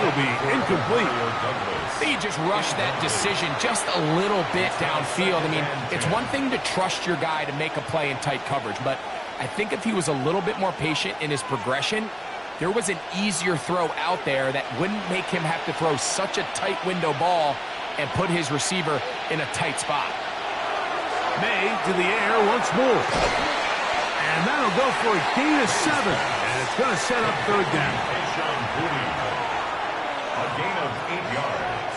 will be incomplete. He just rushed that decision just a little bit downfield. I mean, it's one thing to trust your guy to make a play in tight coverage, but I think if he was a little bit more patient in his progression, there was an easier throw out there that wouldn't make him have to throw such a tight window ball and put his receiver in a tight spot. May to the air once more. And that'll go for a gain of 7. And it's going to set up third down. A gain of 8 yards.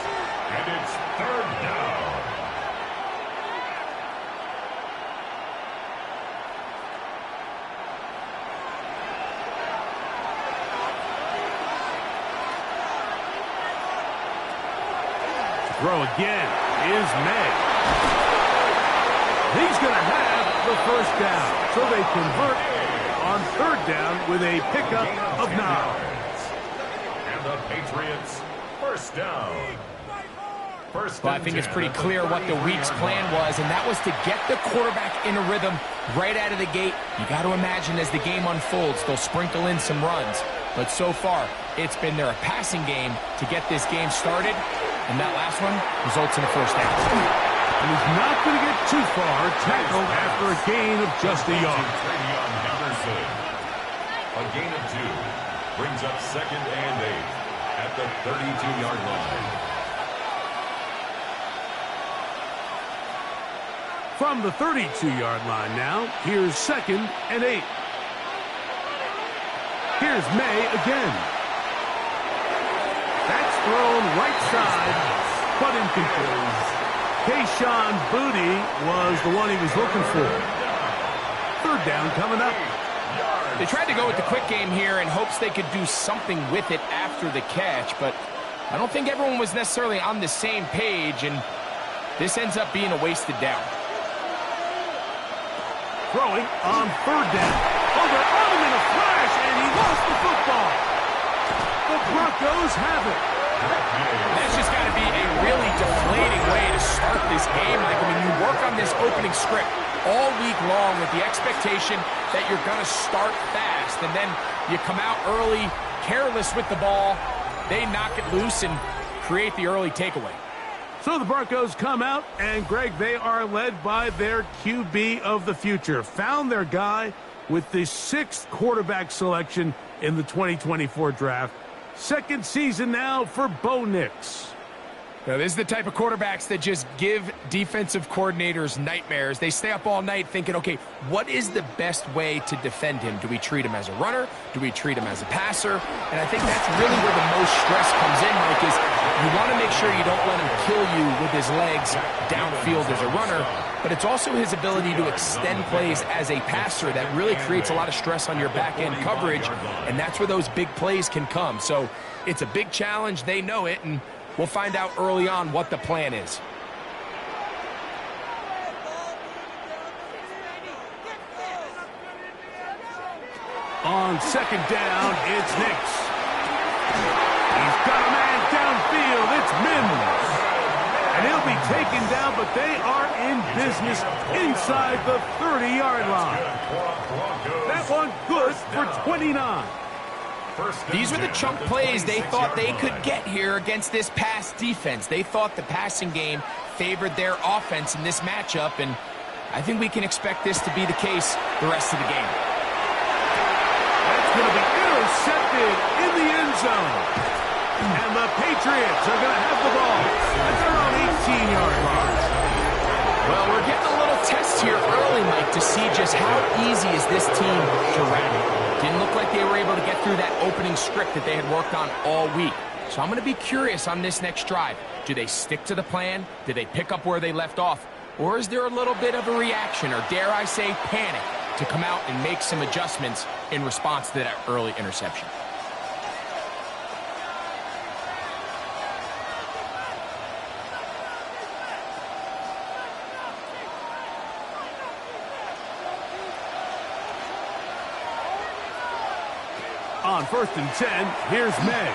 And it's third down. Throw again is May. He's going to have the first down. So they convert on third down with a pickup of 9. And the Patriots first down. Well, I think it's pretty clear what the week's plan was, and that was to get the quarterback in a rhythm right out of the gate. You got to imagine as the game unfolds, they'll sprinkle in some runs. But so far, it's been their passing game to get this game started, and that last one results in a first down. And he's not going to get too far, tackled after a gain of just a yard. A gain of 2 brings up 2nd and 8 at the 32-yard line. From the 32-yard line now, here's 2nd and 8. Here's May again. That's thrown right side, but incomplete. Kayshon Boutte was the one he was looking for. Third down coming up. They tried to go with the quick game here in hopes they could do something with it after the catch, but I don't think everyone was necessarily on the same page, and this ends up being a wasted down. Throwing on third down. Oh, they're on him in a flash, and he lost the football. The Broncos have it. That's just got to be a really deflating way to start this game. Like, I mean, you work on this opening script all week long with the expectation that you're going to start fast, and then you come out early, careless with the ball, they knock it loose and create the early takeaway. So the Broncos come out, and Greg, they are led by their QB of the future. Found their guy with the 6th quarterback selection in the 2024 draft. 2nd season now for Bo Nix. Now, this is the type of quarterbacks that just give defensive coordinators nightmares. They stay up all night thinking, okay, what is the best way to defend him? Do we treat him as a runner? Do we treat him as a passer? And I think that's really where the most stress comes in, Mike, is you want to make sure you don't let him kill you with his legs downfield as a runner, but it's also his ability to extend plays as a passer that really creates a lot of stress on your back-end coverage, and that's where those big plays can come. So it's a big challenge. They know it, and we'll find out early on what the plan is. On 2nd down, it's Nix. He's got a man downfield. It's Mims. And he'll be taken down, but they are in business inside the 30-yard line. That one good for 29. These were the chunk plays they thought they could get here against this pass defense. They thought the passing game favored their offense in this matchup, and I think we can expect this to be the case the rest of the game. That's going to be intercepted in the end zone. And the Patriots are going to have the ball at their own 18-yard line. Well, we're getting a little test here early, Mike, to see just how easy is this team to run. Didn't look like they were able to get through that opening script that they had worked on all week. So I'm going to be curious on this next drive. Do they stick to the plan? Do they pick up where they left off? Or is there a little bit of a reaction, or dare I say panic, to come out and make some adjustments in response to that early interception? On 1st and 10, here's May.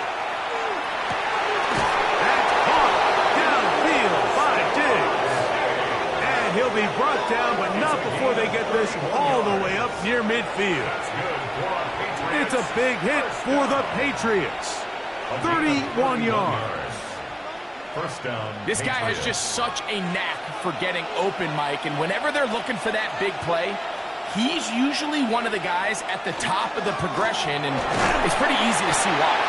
That's caught downfield by Diggs. And he'll be brought down, but not before they get this all the way up near midfield. It's a big hit for the Patriots. 31 yards. First down. This guy has Patriots. just such a knack for getting open, Mike, and whenever they're looking for that big play, he's usually one of the guys at the top of the progression, and it's pretty easy to see why.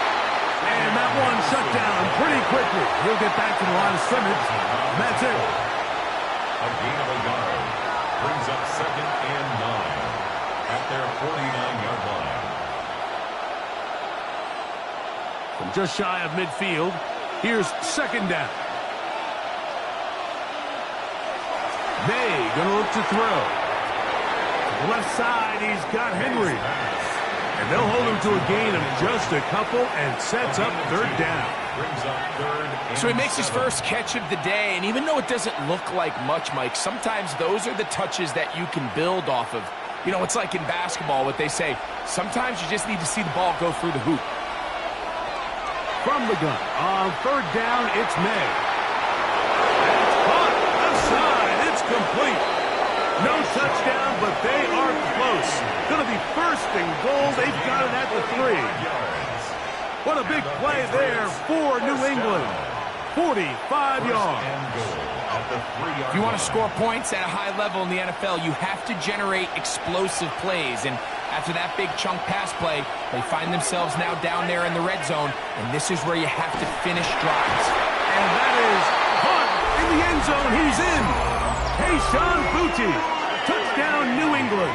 And that one shut down pretty quickly. He'll get back to the line of scrimmage. And that's it. A gain of a yard brings up 2nd and 9 at their 49-yard line. From just shy of midfield, here's 2nd down. May going to look to throw. To the left side, he's got Henry. And they'll hold him to a gain of just a couple and sets up 3rd down. Brings up 3rd and So he makes his 7. first catch of the day, and even though it doesn't look like much, Mike, sometimes those are the touches that you can build off of. You know, it's like in basketball, what they say, sometimes you just need to see the ball go through the hoop. From the gun, on 3rd down, it's May. It's caught, left side, it's complete. No touchdown, but they are close. Going to be 1st and goal, they've got it at the 3. What a big play there for New England. 45 yards. If you want to score points at a high level in the NFL, you have to generate explosive plays. And after that big chunk pass play, they find themselves now down there in the red zone. And this is where you have to finish drives. And that is caught in the end zone. He's in. Hey, Sean Booty. Touchdown, New England.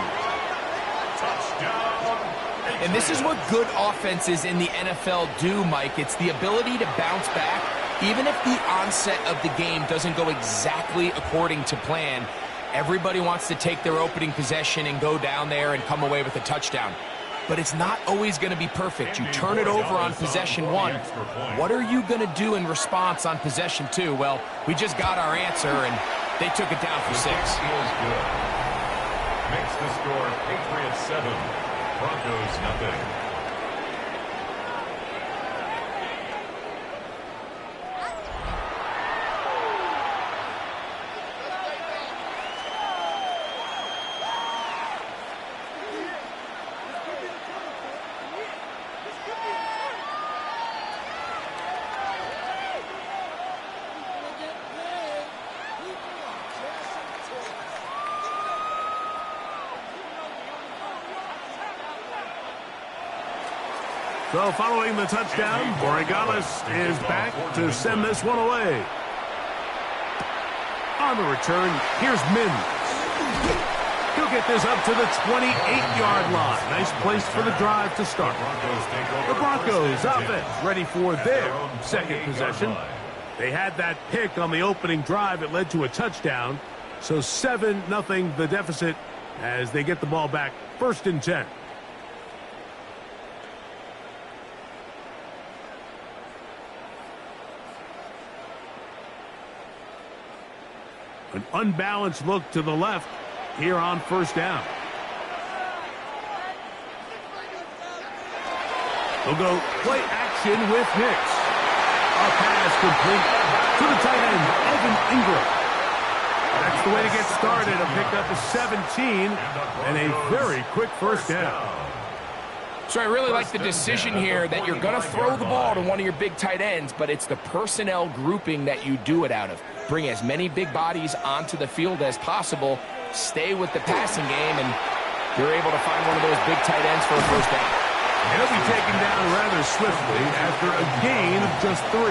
And this is what good offenses in the NFL do, Mike. It's the ability to bounce back. Even if the onset of the game doesn't go exactly according to plan, everybody wants to take their opening possession and go down there and come away with a touchdown. But it's not always going to be perfect. You turn it over on possession 1. What are you going to do in response on possession 2? Well, we just got our answer, and they took it down for 6. Makes the score Patriots 7, Broncos nothing. So following the touchdown, Borregales is back to send this one away. On the return, here's Mims. He'll get this up to the 28-yard line. Nice place for the drive to start. The Broncos offense ready for their 2nd possession. They had that pick on the opening drive. It led to a touchdown. So 7-0 the deficit as they get the ball back. 1st and 10. An unbalanced look to the left here on 1st down. They'll go play action with Hicks. A pass complete to the tight end, Evan Ingram. That's the way to get started. A pickup of 17 and a very quick 1st down. So I really like the decision here that you're going to throw the ball to one of your big tight ends, but it's the personnel grouping that you do it out of. Bring as many big bodies onto the field as possible, stay with the passing game, and you're able to find one of those big tight ends for a 1st down. And he'll be taken down rather swiftly after a gain of just 3.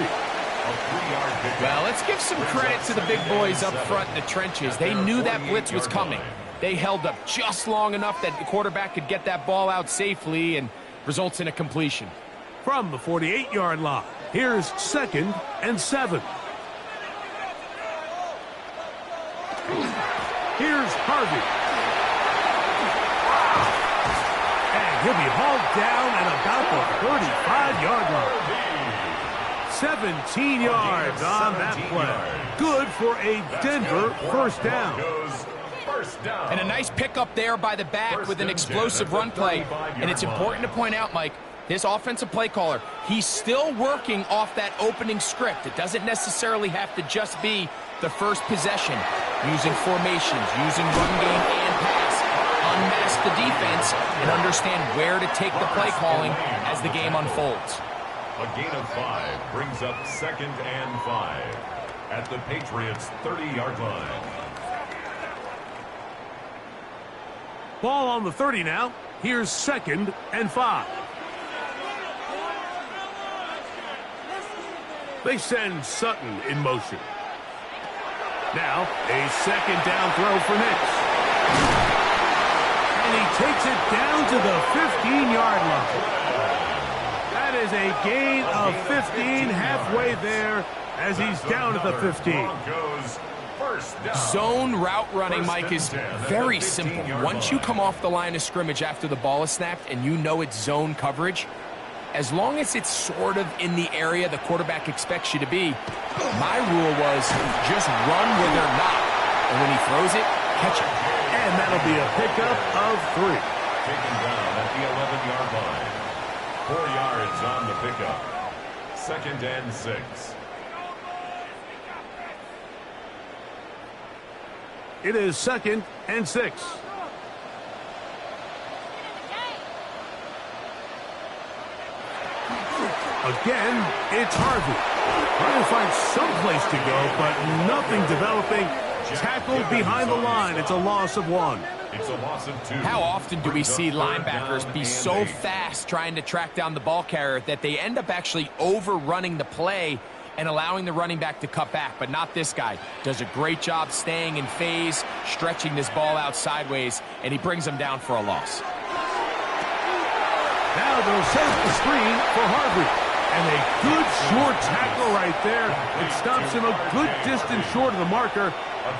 Well, let's give some credit to the big boys up front in the trenches. They knew that blitz was coming. They held up just long enough that the quarterback could get that ball out safely and results in a completion. From the 48-yard line, here's 2nd and 7. Here's Harvey. And he'll be hauled down at about the 35-yard line. 17 yards on that play. Good for a Denver 1st down. And a nice pickup there by the back with an explosive run play. And it's important to point out, Mike, this offensive play caller, he's still working off that opening script. It doesn't necessarily have to just be the first possession. Using formations, using run game and pass. Unmask the defense and understand where to take the play calling as the game unfolds. A gain of 5 brings up 2nd and 5 at the Patriots' 30-yard line. Ball on the 30 now. Here's 2nd and 5. They send Sutton in motion. Now, a 2nd down throw for Nix. And he takes it down to the 15-yard line. That is a gain of 15 halfway there as he's down at the 15. Zone route running, Mike, is very simple. Once you come off the line of scrimmage after the ball is snapped and you know it's zone coverage, as long as it's sort of in the area the quarterback expects you to be, my rule was just run where they're not. And when he throws it, catch it. And that'll be a pickup of 3. Taken down at the 11-yard line. 4 yards on the pickup. 2nd and 6. It is 2nd and 6. Again, it's Harvey. Trying to find some place to go, but nothing developing. Tackled behind the line. It's a loss of 1. It's a loss of 2. How often do we see linebackers be so fast trying to track down the ball carrier that they end up actually overrunning the play and allowing the running back to cut back? But not this guy. Does a great job staying in phase, stretching this ball out sideways, and he brings them down for a loss. Now they'll set up the screen for Harvey. And a good short tackle right there. It stops him a good distance short of the marker.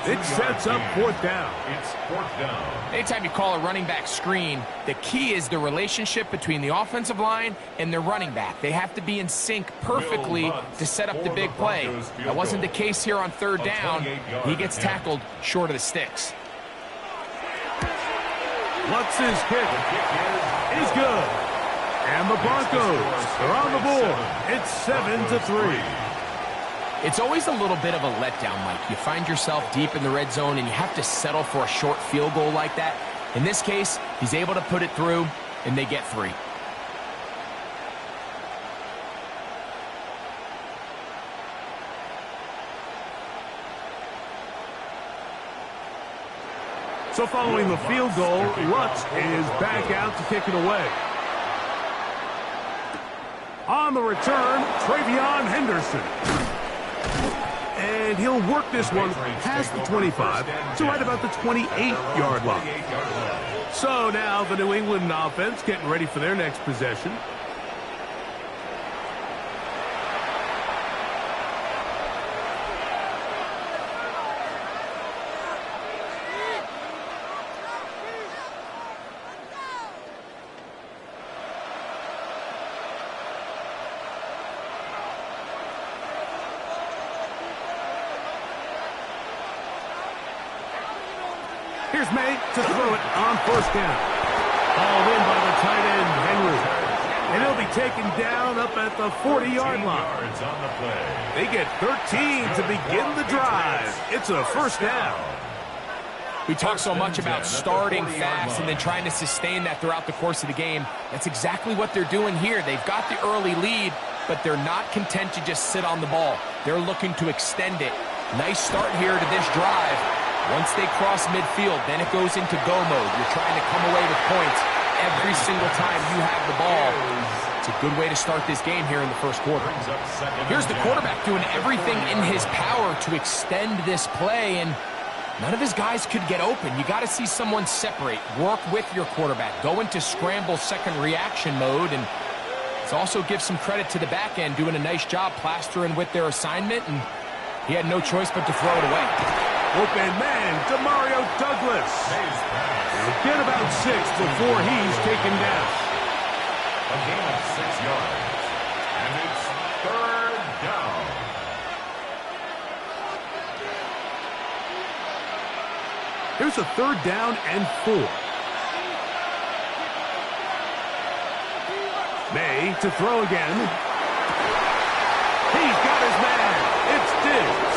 It sets up 4th down. It's 4th down. Anytime you call a running back screen, the key is the relationship between the offensive line and their running back. They have to be in sync perfectly to set up the big play. That wasn't the case here on 3rd down. He gets tackled short of the sticks. What's his kick? He's good. And the Broncos are on the board. It's 7-3. It's always a little bit of a letdown, Mike. You find yourself deep in the red zone and you have to settle for a short field goal like that. In this case, he's able to put it through, and they get 3. So following the field goal, Lutz is back out to kick it away. On the return, Travion Henderson. And he'll work this one past the 25 to right about the 28-yard line. So now the New England offense getting ready for their next possession. Here's May to throw it on 1st down. Hauled in by the tight end, Henry. And he'll be taken down up at the 40-yard line. They get 13 to begin the drive. It's a 1st down. We talk so much about starting fast and then trying to sustain that throughout the course of the game. That's exactly what they're doing here. They've got the early lead, but they're not content to just sit on the ball. They're looking to extend it. Nice start here to this drive. Once they cross midfield, then it goes into go mode. You're trying to come away with points every single time you have the ball. It's a good way to start this game here in the 1st quarter. Here's the quarterback doing everything in his power to extend this play, and none of his guys could get open. You got to see someone separate, work with your quarterback, go into scramble second reaction mode, and let's also give some credit to the back end doing a nice job plastering with their assignment, and he had no choice but to throw it away. Open man, Demario Douglas. He'll get about 6 before he's taken down. A gain of 6 yards. And it's 3rd down. Here's a 3rd down and 4. May to throw again. He's got his man. It's Diggs.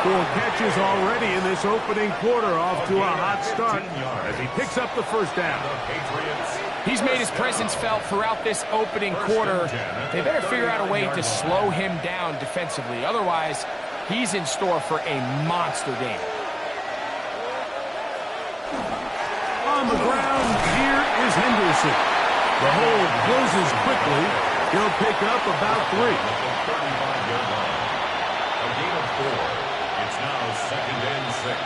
4 catches already in this opening quarter, off to a hot start as he picks up the 1st down. The Patriots He's made his presence felt throughout this opening quarter. They better figure out a way to slow him down defensively. Otherwise, he's in store for a monster game. On the ground, here is Henderson. The hole closes quickly. He'll pick up about 3. A gain of 4. It's now 2nd and 6.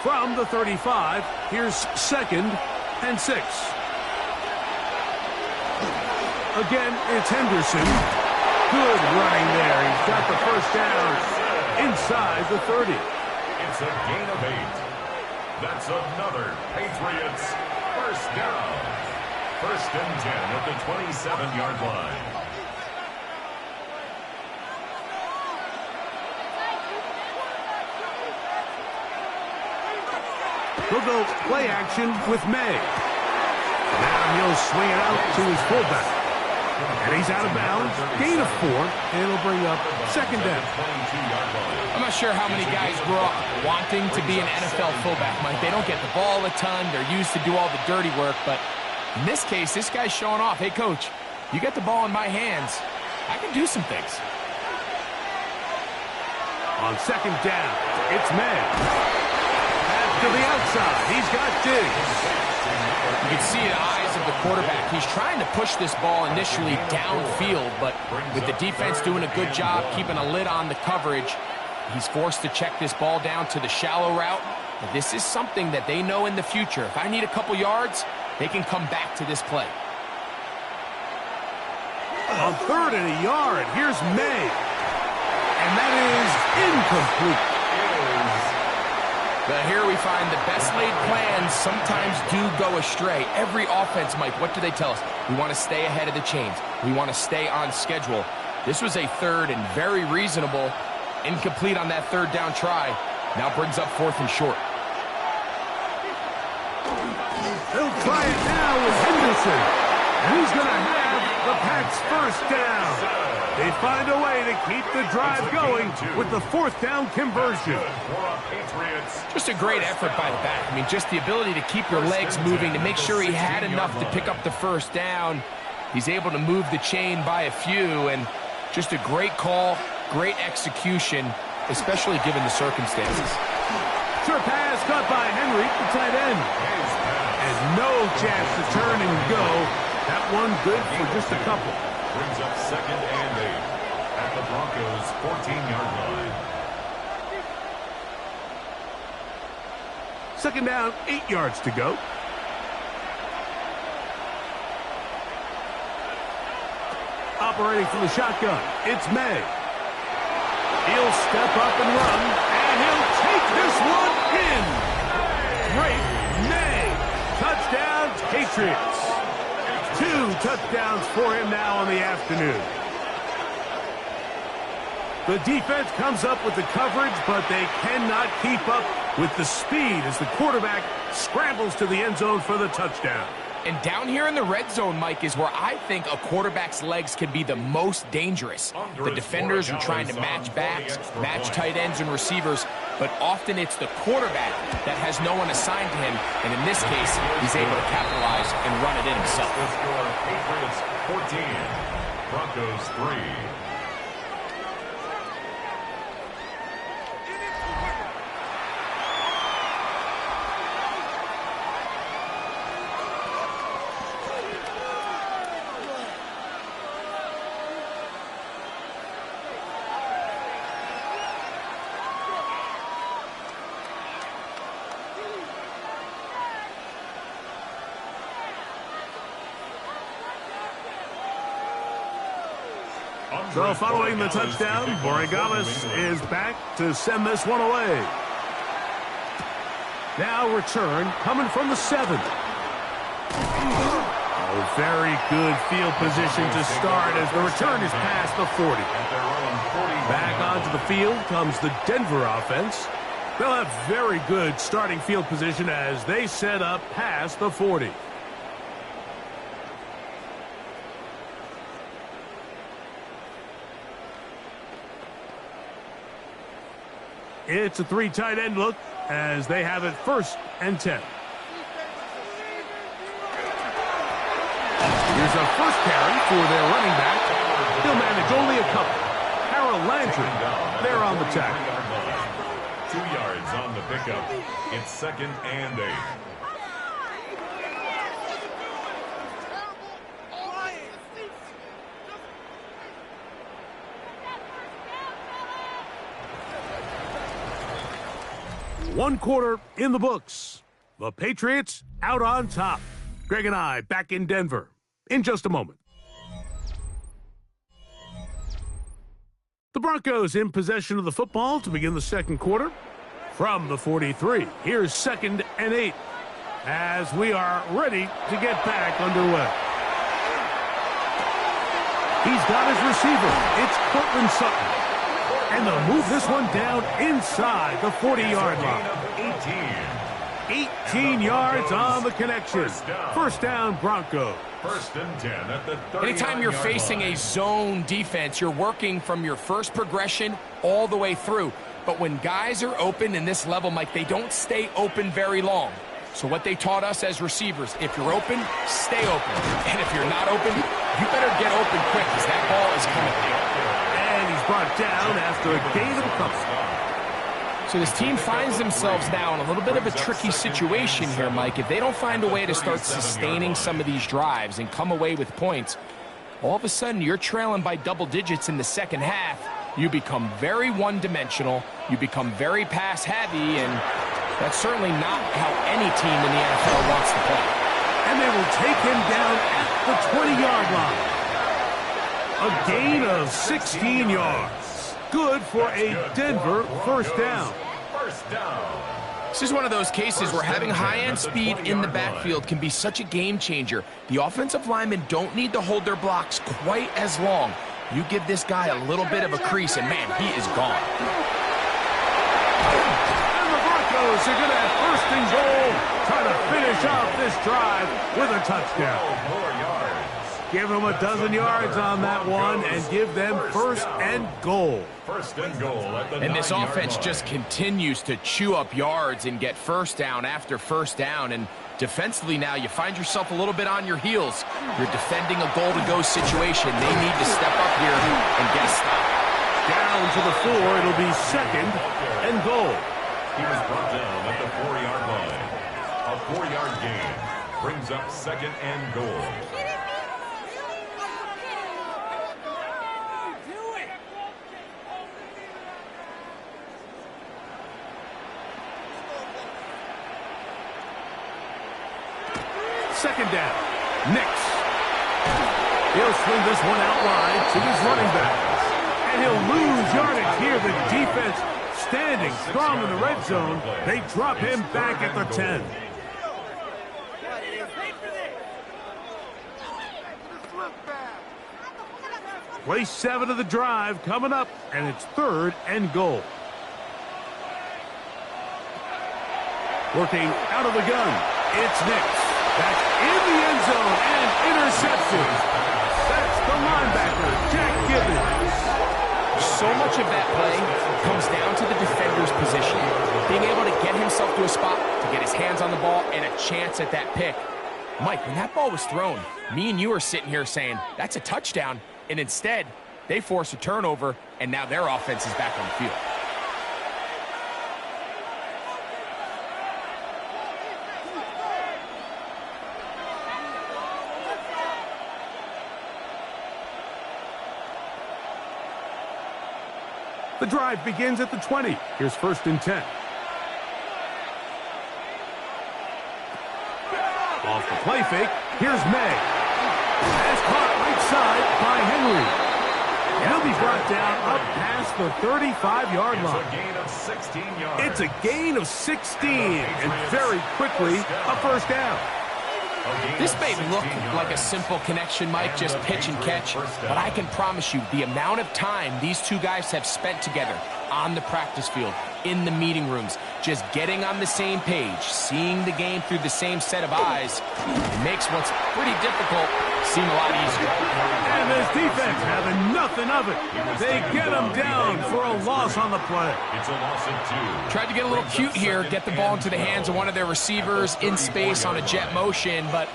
From the 35, here's 2nd and 6. Again, it's Henderson. Good running there. He's got the first down inside the 30. It's a gain of 8. That's another Patriots first down. 1st and 10 at the 27-yard line. He'll go play action with May. Now he'll swing it out to his fullback. And he's out of bounds. Gain of 4. And it'll bring up 2nd down. I'm not sure how many guys grow up wanting to be an NFL fullback, Mike. They don't get the ball a ton. They're used to do all the dirty work. But in this case, this guy's showing off. Hey, coach, you get the ball in my hands. I can do some things. On 2nd down, it's May. To the outside. He's got Diggs. You can see the eyes of the quarterback. He's trying to push this ball initially downfield, but with the defense doing a good job keeping a lid on the coverage, he's forced to check this ball down to the shallow route. But this is something that they know in the future. If I need a couple yards, they can come back to this play. On 3rd and a yard, here's May. And that is incomplete. But here we find the best laid plans sometimes do go astray. Every offense, Mike, what do they tell us? We want to stay ahead of the chains. We want to stay on schedule. This was a 3rd and very reasonable. Incomplete on that 3rd down try. Now brings up 4th and short. He'll try it now with Henderson. And he's going to have the Pats' first down. They find a way to keep the drive going with the 4th down conversion. Just a great effort by the back. I mean, just the ability to keep your legs moving, to make sure he had enough to pick up the first down. He's able to move the chain by a few, and just a great call, great execution, especially given the circumstances. Sure pass caught by Henry, the tight end. And no chance to turn and go. That one good for just a couple. Brings up 2nd and 8 at the Broncos' 14-yard line. 2nd down, 8 yards to go. Operating from the shotgun, it's May. He'll step up and run, and he'll take this one in. Great May. Touchdown, Patriots. 2 touchdowns for him now on the afternoon. The defense comes up with the coverage, but they cannot keep up with the speed as the quarterback scrambles to the end zone for the touchdown. And down here in the red zone, Mike, is where I think a quarterback's legs can be the most dangerous. The defenders are trying to match backs, match tight ends and receivers, but often it's the quarterback that has no one assigned to him, and in this case, he's able to capitalize and run it in himself. Patriots 14, Broncos 3. So following the touchdown, Borregales is back to send this one away. Now return coming from the 7. Oh, very good field position to start as the return is past the 40. Back onto the field comes the Denver offense. They'll have very good starting field position as they set up past the 40. It's a 3 tight end look as they have it 1st and 10. Here's a first carry for their running back. He'll manage only a couple. Harold Landry there on the tackle. 2 yards on the pickup. It's 2nd and 8. One quarter in the books. The Patriots out on top. Greg and I back in Denver in just a moment. The Broncos in possession of the football to begin the 2nd quarter. From the 43, here's 2nd and 8 as we are ready to get back underway. He's got his receiver. It's Cortland Sutton. And they'll move this one down inside the 40-yard line. 18 yards on the connection. First down, Broncos. 1st and 10 at the 30. Anytime you're facing a zone defense, you're working from your first progression all the way through. But when guys are open in this level, Mike, they don't stay open very long. So what they taught us as receivers, if you're open, stay open. And if you're not open, you better get open quick because that ball is coming. And he's brought down after a gain of a couple. So this team finds themselves now in a little bit of a tricky situation here, Mike. If they don't find a way to start sustaining some of these drives and come away with points, all of a sudden you're trailing by double digits in the 2nd half. You become very one-dimensional. You become very pass-heavy, and that's certainly not how any team in the NFL wants to play. And they will take him down at the 20-yard line. A gain of 16 yards. Good for a Denver first down. This is one of those cases where having high-end speed in the backfield can be such a game changer. The offensive linemen don't need to hold their blocks quite as long. You give this guy a little bit of a crease, and man, he is gone. And the Broncos are going to have 1st and goal, trying to finish off this drive with a touchdown. Give them a dozen yards on that one and give them 1st and goal. 1st and goal at the 9-yard line. And this offense just continues to chew up yards and get first down after first down. And defensively now, you find yourself a little bit on your heels. You're defending a goal-to-go situation. They need to step up here and get a stop. Down to the 4, it'll be 2nd and goal. He was brought down at the 4-yard line. A 4-yard gain brings up 2nd and goal. Second down. Nix. He'll swing this one out wide to his running back. And he'll lose yardage here. The defense standing strong in the red zone. They drop him back at the 10. Play 7 of the drive coming up, and it's 3rd and goal. Working out of the gun. It's Nix. That's in the end zone and intercepted. That's the linebacker, Jack Gibbons. So much of that play comes down to the defender's position. Being able to get himself to a spot, to get his hands on the ball, and a chance at that pick. Mike, when that ball was thrown, me and you are sitting here saying, that's a touchdown. And instead, they force a turnover, and now their offense is back on the field. The drive begins at the 20. Here's 1st and 10. Off the play fake, here's May. Pass caught right side by Henry. He'll be brought down up past the 35-yard line. It's a gain of 16 yards. It's a gain of 16, and very quickly, a first down. This may look like a simple connection, Mike, just pitch and catch, but I can promise you the amount of time these two guys have spent together on the practice field, in the meeting rooms, just getting on the same page, seeing the game through the same set of eyes, it makes what's pretty difficult seem a lot easier. And this defense having nothing of it. They get him down for a loss on the play. It's a loss of 2. Tried to get a little cute here, get the ball into the hands of one of their receivers in space on a jet motion, but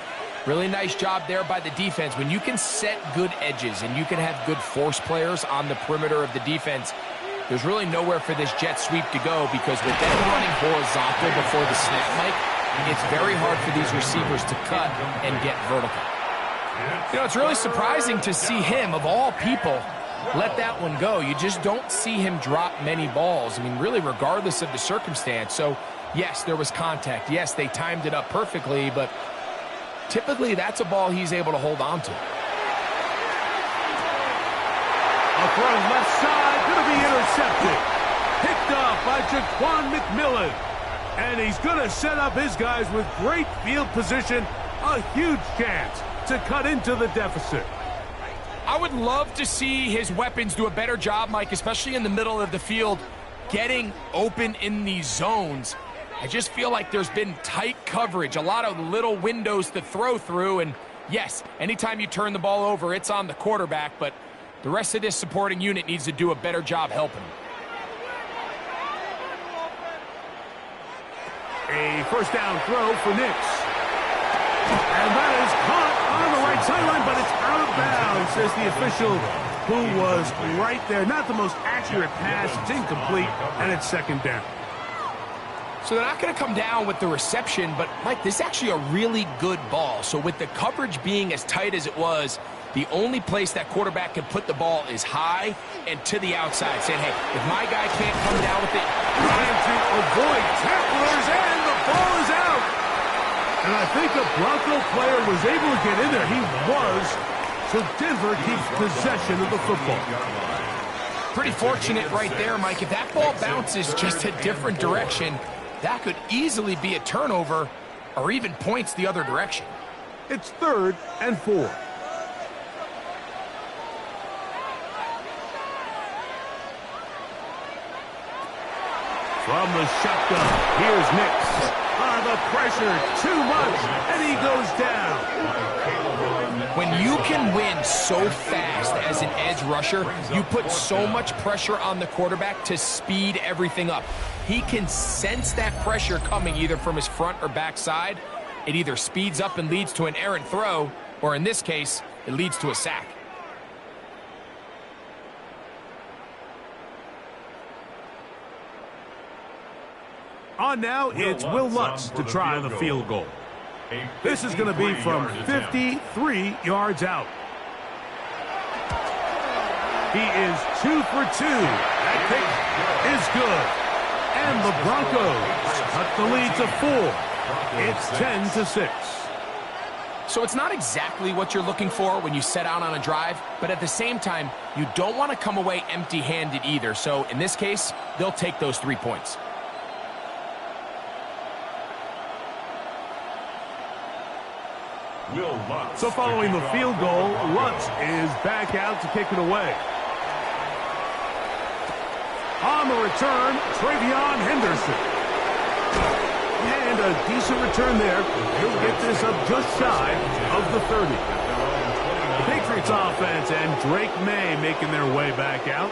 really nice job there by the defense. When you can set good edges and you can have good force players on the perimeter of the defense, there's really nowhere for this jet sweep to go, because with them running horizontal before the snap, Mike, it's very hard for these receivers to cut and get vertical. You know, it's really surprising to see him, of all people, let that one go. You just don't see him drop many balls. I mean, really, regardless of the circumstance. So, yes, there was contact. Yes, they timed it up perfectly, but typically that's a ball he's able to hold on to. A throw left side, going to be intercepted. Picked off by Jaquan McMillan. And he's going to set up his guys with great field position. A huge chance to cut into the deficit. I would love to see his weapons do a better job, Mike, especially in the middle of the field, getting open in these zones. I just feel like there's been tight coverage, a lot of little windows to throw through, and yes, anytime you turn the ball over, it's on the quarterback, but the rest of this supporting unit needs to do a better job helping him. A first down throw for Nix. And that is caught on the right sideline, but it's out of bounds, says the official, who was right there. Not the most accurate pass. It's incomplete, and it's second down. So they're not going to come down with the reception, but, Mike, this is actually a really good ball. So with the coverage being as tight as it was, the only place that quarterback can put the ball is high and to the outside, saying, hey, if my guy can't come down with it, trying to avoid tacklers, and the ball is out. And I think the Bronco player was able to get in there. He was. So Denver keeps possession of the football. Pretty fortunate right there, Mike. If that ball bounces just a different direction, that could easily be a turnover or even points the other direction. It's 3rd and 4. From the shotgun, here's Nix. The pressure, too much, and he goes down. When you can win so fast as an edge rusher, you put so much pressure on the quarterback to speed everything up. He can sense that pressure coming either from his front or back side. It either speeds up and leads to an errant throw, or in this case, it leads to a sack. On now, it's Will Lutz to try the field goal. This is going to be from 53 yards out. He is 2 for 2. That kick is good. And the Broncos cut the lead to 4. It's 10-6. So it's not exactly what you're looking for when you set out on a drive, but at the same time, you don't want to come away empty-handed either. So in this case, they'll take those 3 points. So following the field goal, Lutz is back out to kick it away. On the return, Travion Henderson. And a decent return there. He'll get this up just shy of the 30. The Patriots offense and Drake May making their way back out.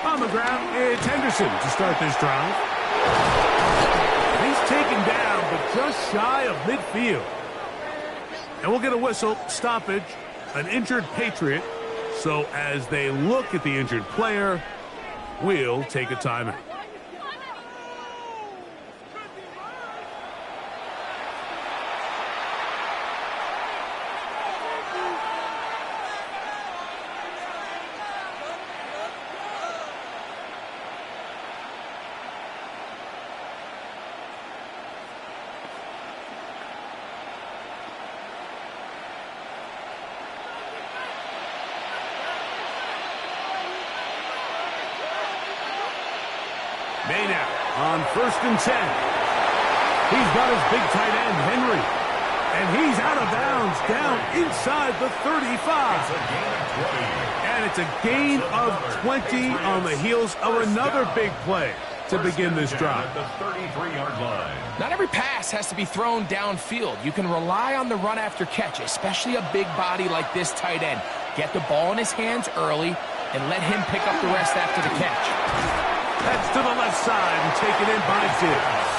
On the ground, it's Henderson to start this drive. He's taken down, but just shy of midfield. And we'll get a whistle, stoppage, an injured Patriot. So as they look at the injured player, we'll take a timeout. Made out on 1st and 10. He's got his big tight end, Henry. And he's out of bounds down inside the 35. It's a gain of 20. And it's a gain of 20 on the heels of another big play to begin this drive. At the 33-yard line. Not every pass has to be thrown downfield. You can rely on the run after catch, especially a big body like this tight end. Get the ball in his hands early and let him pick up the rest after the catch. That's to the left side and taken in by Diggs.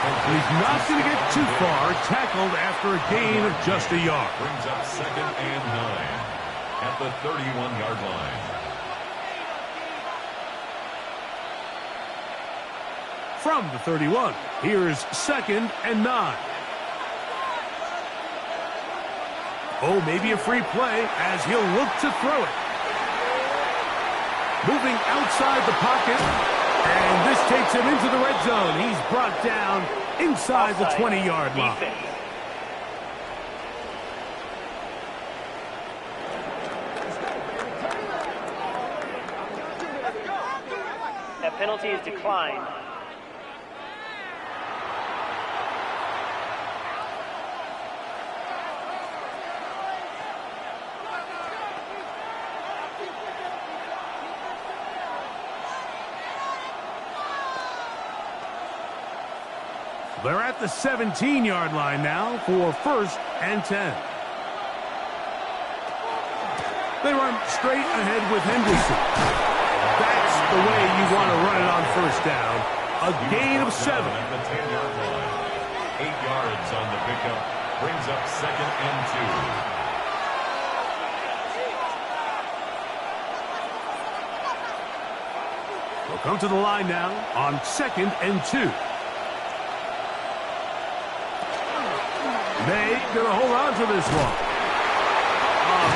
He's not going to get too far, tackled after a gain of just a yard. Brings up 2nd and 9 at the 31-yard line. From the 31, here's 2nd and 9. Oh, maybe a free play as he'll look to throw it. Moving outside the pocket, and this takes him into the red zone. He's brought down inside the 20-yard line. That penalty is declined. They're at the 17-yard line now for 1st and 10. They run straight ahead with Henderson. That's the way you want to run it on 1st down. A gain of 7. At the 10-yard line. 8 yards on the pickup. Brings up 2nd and 2. We'll come to the line now on 2nd and 2. They gonna hold on to this one.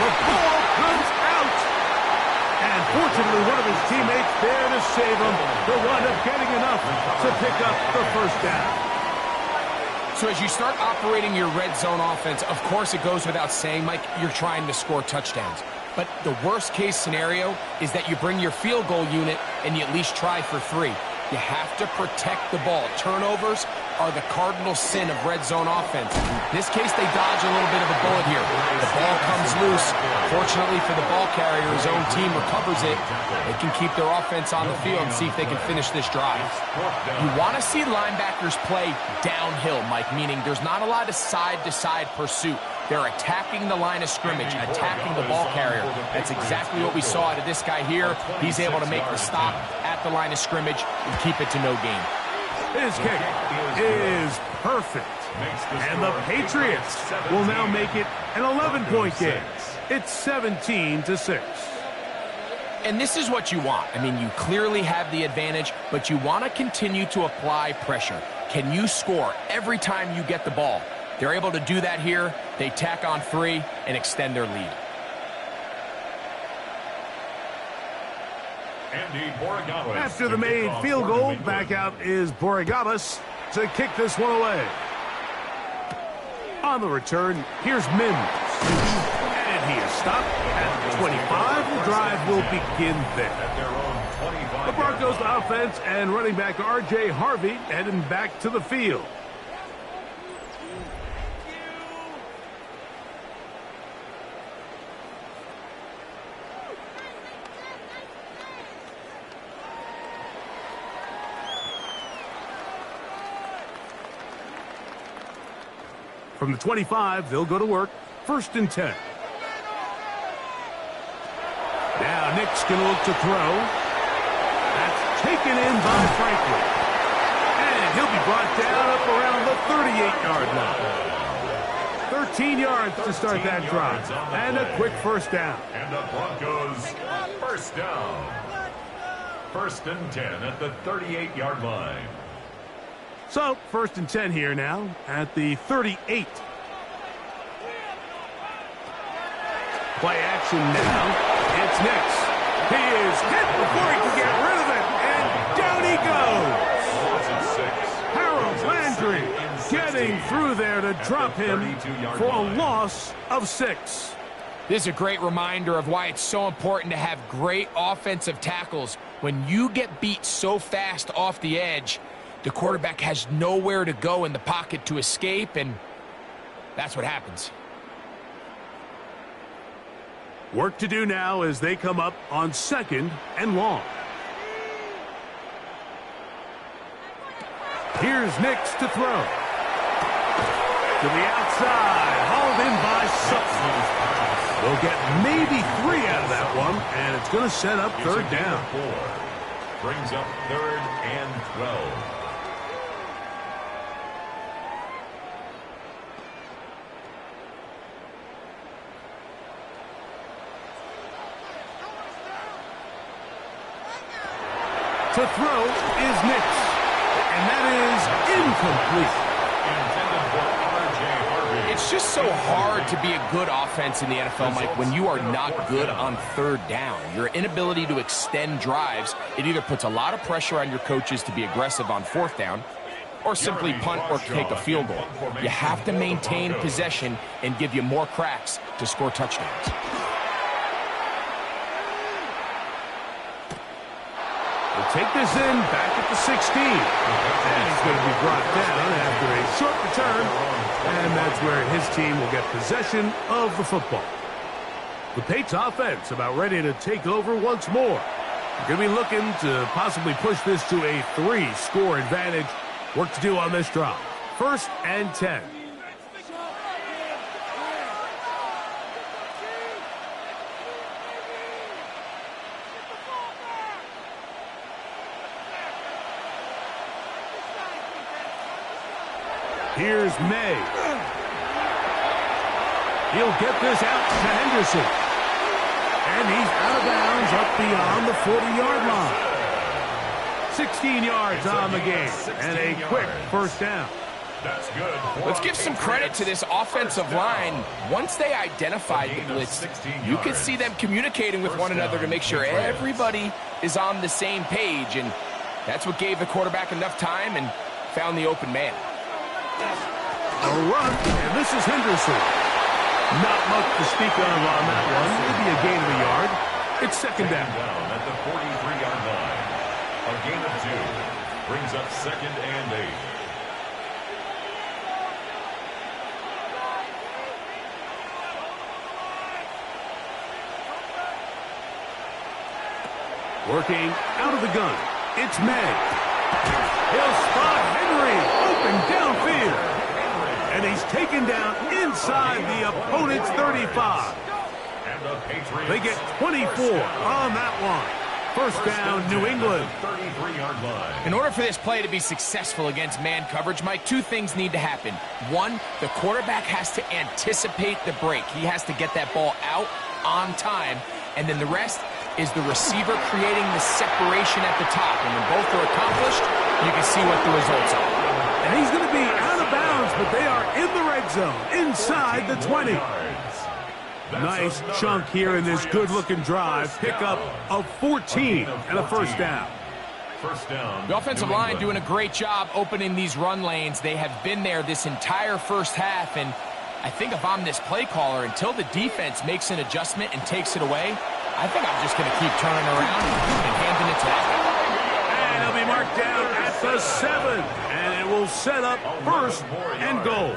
The ball comes out. And fortunately, one of his teammates there to save him. They'll wind up getting enough to pick up the 1st down. So as you start operating your red zone offense, of course it goes without saying, Mike, you're trying to score touchdowns. But the worst case scenario is that you bring your field goal unit and you at least try for 3. You have to protect the ball. Turnovers are the cardinal sin of red zone offense. In this case, they dodge a little bit of a bullet here. The ball comes loose. Fortunately for the ball carrier, his own team recovers it. They can keep their offense on the field and see if they can finish this drive. You want to see linebackers play downhill, Mike, meaning there's not a lot of side-to-side pursuit. They're attacking the line of scrimmage, attacking the ball carrier. That's exactly what we saw out of this guy here. He's able to make the stop at the line of scrimmage and keep it to no gain. His kick is perfect. And the Patriots will now make it an 11-point game. It's 17-6. And this is what you want. I mean, you clearly have the advantage, but you want to continue to apply pressure. Can you score every time you get the ball? They're able to do that here. They tack on 3 and extend their lead. After the made field goal, back out is Borregadas to kick this one away. On the return, here's Mims. And he is stopped at the 25. The drive will begin there. The Broncos offense and running back R.J. Harvey heading back to the field. From the 25, they'll go to work. 1st and 10. Now Nick's going to look to throw. That's taken in by Franklin. And he'll be brought down up around the 38-yard line. 13 yards to start that drive. And a quick 1st down. And the Broncos 1st down. 1st and 10 at the 38-yard line. So, 1st and 10 here now at the 38. Play action now. It's Nix. He is hit before he can get rid of it, and down he goes. Harold Landry getting through there to drop him for a loss of 6. This is a great reminder of why it's so important to have great offensive tackles. When you get beat so fast off the edge, the quarterback has nowhere to go in the pocket to escape, and that's what happens. Work to do now as they come up on 2nd and long. Here's Nix to throw. To the outside, hauled in by Sutton. They'll get maybe 3 out of that one, and it's going to set up 3rd down. 4. Brings up 3rd and 12. To throw is Nix, and that is incomplete. Intended for R.J. Harvey. It's just so hard to be a good offense in the NFL, Mike, when you are not good on 3rd down. Your inability to extend drives, it either puts a lot of pressure on your coaches to be aggressive on 4th down, or simply punt or take a field goal. You have to maintain possession and give you more cracks to score touchdowns. They'll take this in back at the 16. And he's going to be brought down after a short return. And that's where his team will get possession of the football. The Patriots offense about ready to take over once more. They're going to be looking to possibly push this to a 3-score advantage. Work to do on this drive. 1st and 10. Here's May. He'll get this out to Henderson. And he's out of bounds up beyond the 40-yard line. 16 yards on the game. And a quick 1st down. That's good. Let's give some credit to this offensive line. Once they identified the blitz, you could see them communicating with one another to make sure everybody is on the same page. And that's what gave the quarterback enough time and found the open man. A run, and this is Henderson. Not much to speak of on that one. Maybe a gain of a yard. It's 2nd down. At the 43-yard line. A gain of 2. Brings up 2nd and 8. Working out of the gun. It's May. He'll spot Henry open downfield. And he's taken down inside the opponent's 35. And the Patriots. They get 24 on that one. 1st down, New England. 33-yard line. In order for this play to be successful against man coverage, Mike, 2 things need to happen. 1, the quarterback has to anticipate the break. He has to get that ball out on time. And then the rest is the receiver creating the separation at the top. And when both are accomplished, you can see what the results are. And he's going to be out of bounds, but they are in the red zone, inside the 20. Nice chunk here in this good-looking drive. Pick up of 14 and a 1st down. The offensive line doing a great job opening these run lanes. They have been there this entire 1st half, and I think if I'm this play caller, until the defense makes an adjustment and takes it away, I think I'm just going to keep turning around and handing it to that guy. And he'll be marked down at the 7. And it will set up 1st and goal.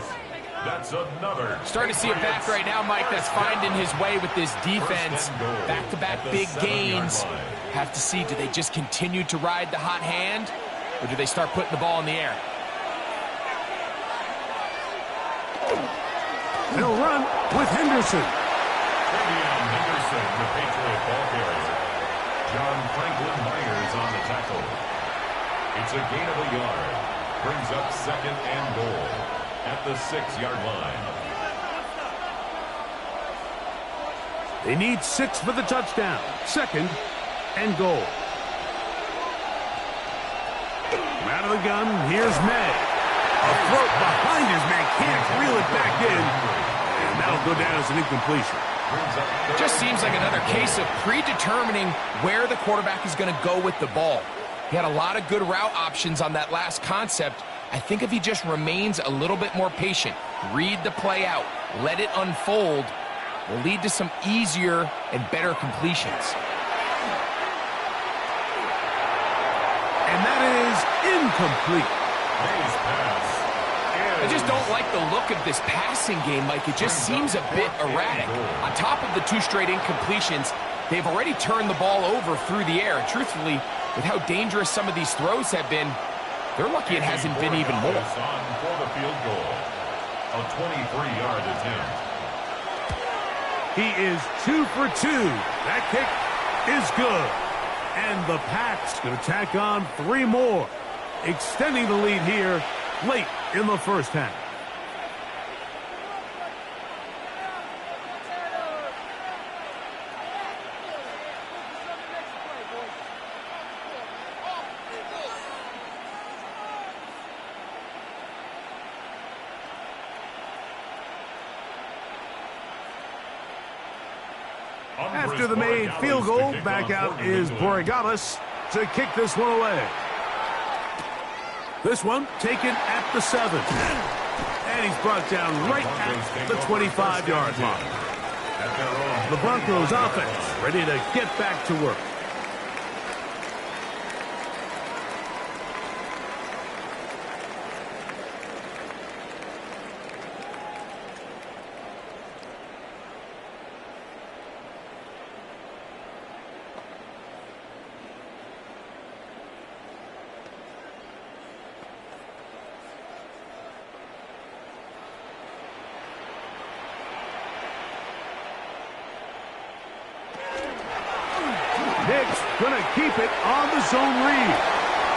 That's another. Starting to see a back right now, Mike, that's finding his way with this defense. Back-to-back big gains. Have to see, do they just continue to ride the hot hand, or do they start putting the ball in the air? They'll run with Henderson. Henderson, the Patriot ball carrier. John Franklin Myers on the tackle. It's a gain of a yard. Brings up 2nd and goal at the 6-yard line. They need 6 for the touchdown. 2nd and goal. Out of the gun, here's May. A float behind his man, can't reel it back in. And that'll go down as an incompletion. Just seems like another case of predetermining where the quarterback is going to go with the ball. He had a lot of good route options on that last concept. I think if he just remains a little bit more patient, read the play out, let it unfold, will lead to some easier and better completions. And that is incomplete. I just don't like the look of this passing game, Mike. It just seems a bit erratic. On top of the 2 straight incompletions, they've already turned the ball over through the air. And truthfully, with how dangerous some of these throws have been, they're lucky it hasn't been even more. For the field goal, a 23-yard attempt. He is 2 for 2. That kick is good. And the Pats going to tack on 3 more, extending the lead here late in the first half. After the made field goal, back out is Borregales to kick this one away. This one taken at the 7. And he's brought down right at the 25-yard line. The Broncos offense ready to get back to work. Nick's going to keep it on the zone read.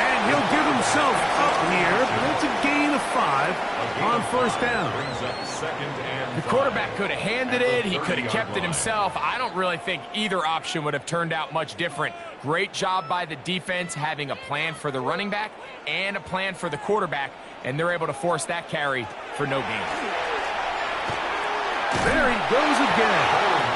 And he'll give himself up here, but it's a gain of 5 on first down. The quarterback could have handed it. He could have kept it himself. I don't really think either option would have turned out much different. Great job by the defense having a plan for the running back and a plan for the quarterback, and they're able to force that carry for no gain. There he goes again.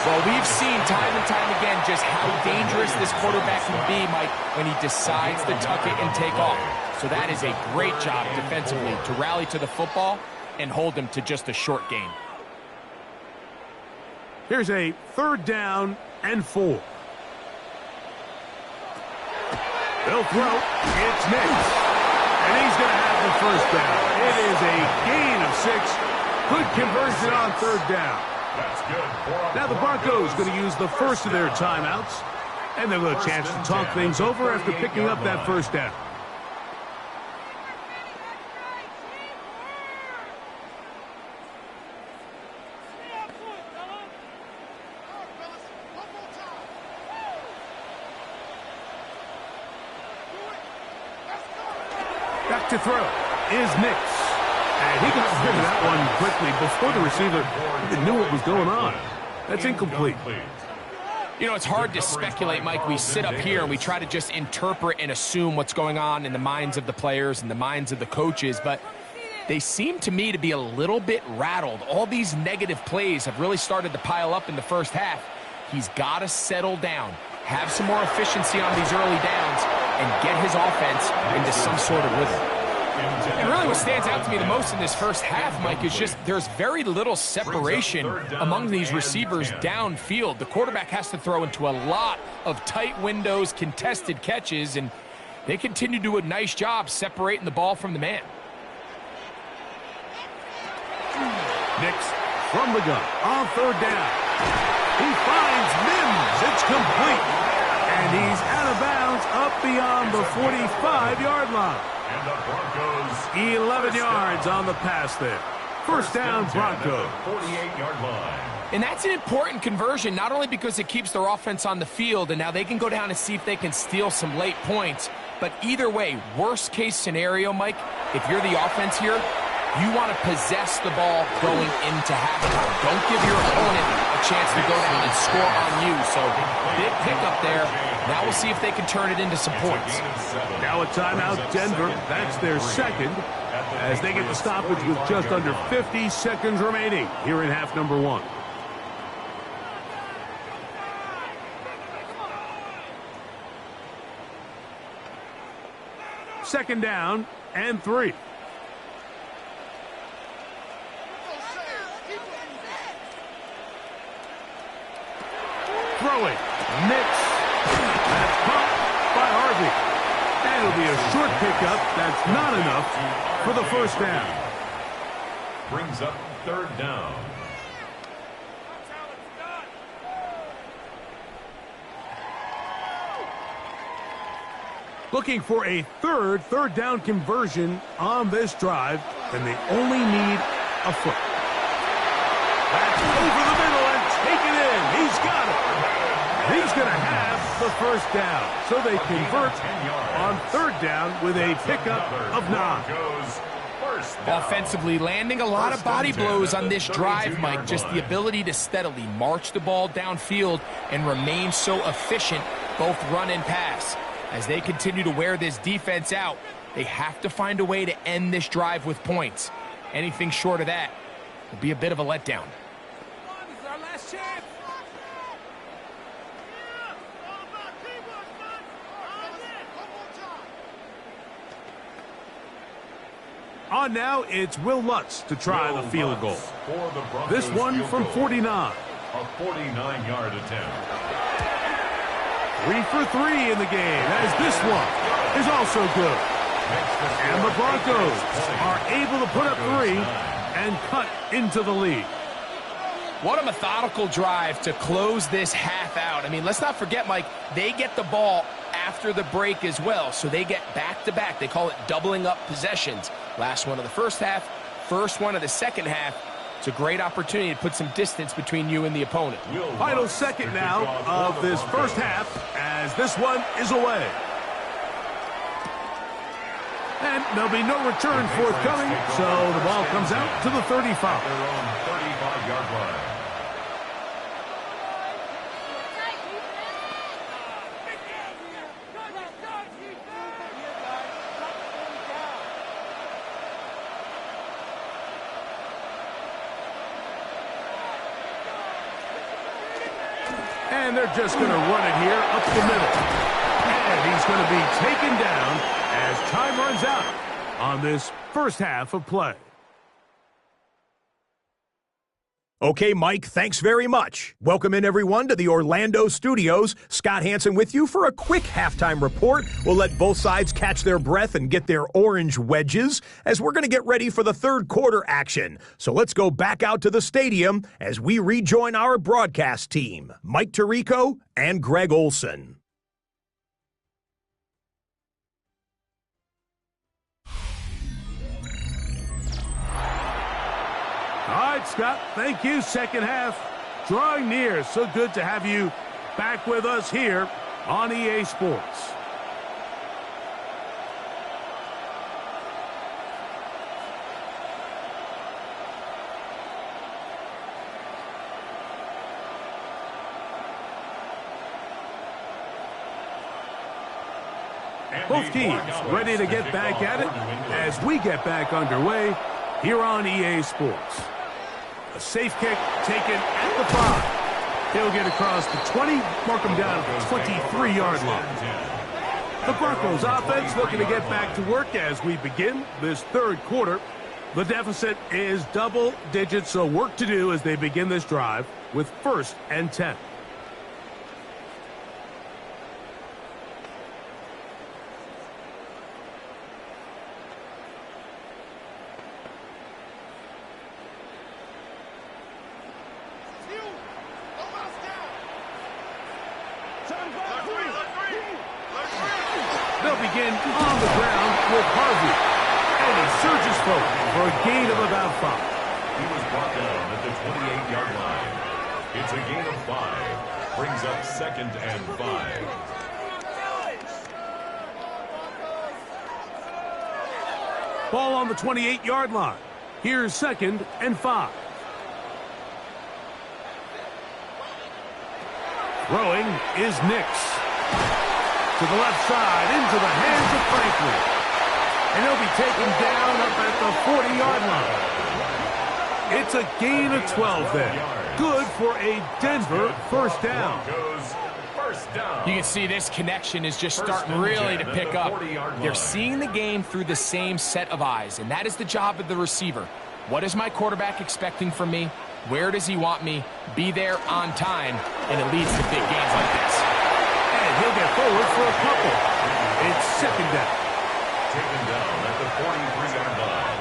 Well, we've seen time and time again just how dangerous this quarterback can be, Mike, when he decides to tuck it and take off. So that is a great job defensively to rally to the football and hold him to just a short gain. Here's a 3rd down and 4. They'll throw. It's Nick. And he's going to have the first down. It is a gain of 6. Good conversion on 3rd down. That's good. Now the Broncos going to use the first of their timeouts, and they'll have a chance to talk things over after picking up that first down. Back to throw is Nix. And he got rid of that one quickly before the receiver even knew what was going on. That's incomplete. You know, it's hard to speculate, Mike. We sit up here and we try to just interpret and assume what's going on in the minds of the players and the minds of the coaches, but they seem to me to be a little bit rattled. All these negative plays have really started to pile up in the first half. He's got to settle down, have some more efficiency on these early downs, and get his offense into some sort of rhythm. And really what stands out to me the most in this first half, Mike, is just there's very little separation among these receivers downfield. The quarterback has to throw into a lot of tight windows, contested catches, and they continue to do a nice job separating the ball from the man. Nix from the gun on 3rd down. He finds Mims. It's complete. And he's out of bounds up beyond the 45-yard line. And the Broncos 11 yards on the pass there. First down, Broncos. 48-yard line. And that's an important conversion, not only because it keeps their offense on the field, and now they can go down and see if they can steal some late points. But either way, worst case scenario, Mike, if you're the offense here, you want to possess the ball going into halftime. Don't give your opponent a chance to go down and score on you. So big pickup there. Now we'll see if they can turn it into some points. Now a timeout, Denver. That's their second as they get the stoppage with just under 50 seconds remaining here in half number 1. Second down and 3. a short pickup. That's not enough for the first down. Brings up third down. Looking for a third down conversion on this drive, and they only need a foot. That's over the middle and taken in. He's got it. He's going to have the first down. So they convert on third down with a pickup of 9. Offensively, landing a lot of body blows on this drive, Mike. Just the ability to steadily march the ball downfield and remain so efficient, both run and pass. As they continue to wear this defense out, they have to find a way to end this drive with points. Anything short of that will be a bit of a letdown. This is our last chance. On now, it's Will Lutz to try the field goal. This one from 49. A 49-yard attempt. 3 for 3 in the game, as this one is also good. And the Broncos are able to put up 3 and cut into the lead. What a methodical drive to close this half out. I mean, let's not forget, Mike, they get the ball after the break as well, so they get back-to-back. They call it doubling up possessions. Last one of the first half, first one of the second half. It's a great opportunity to put some distance between you and the opponent. Final second now of this first half as this one is away. And there'll be no return forthcoming, so the ball comes out to the 35. Their own 35-yard line. And they're just going to run it here up the middle. And he's going to be taken down as time runs out on this first half of play. Okay, Mike, thanks very much. Welcome in, everyone, to the Orlando studios. Scott Hansen with you for a quick halftime report. We'll let both sides catch their breath and get their orange wedges as we're going to get ready for the third quarter action. So let's go back out to the stadium as we rejoin our broadcast team, Mike Tirico and Greg Olson. All right, Scott, thank you. Second half drawing near. So good to have you back with us here on EA Sports. Both teams ready to get back at it as we get back underway here on EA Sports. A safe kick taken at the 5. He'll get across the 20, mark him down at the 23-yard line. The Broncos offense looking to get back to work as we begin this third quarter. The deficit is double digits, so work to do as they begin this drive with 1st and 10. They'll begin on the ground with Harvey. And he surges forward for a gain of about 5. He was brought down at the 28-yard line. It's a gain of 5. Brings up 2nd and 5. Ball on the 28-yard line. Here's 2nd and 5. Throwing is Nix. To the left side, into the hands of Franklin. And he'll be taken down up at the 40-yard line. It's a gain of 12 there. Good for a Denver first down. You can see this connection is just starting really to pick up. They're seeing the game through the same set of eyes, and that is the job of the receiver. What is my quarterback expecting from me? Where does he want me? Be there on time, and it leads to big gains like this. And he'll get forward for a couple. It's 2nd down. 43-yard line.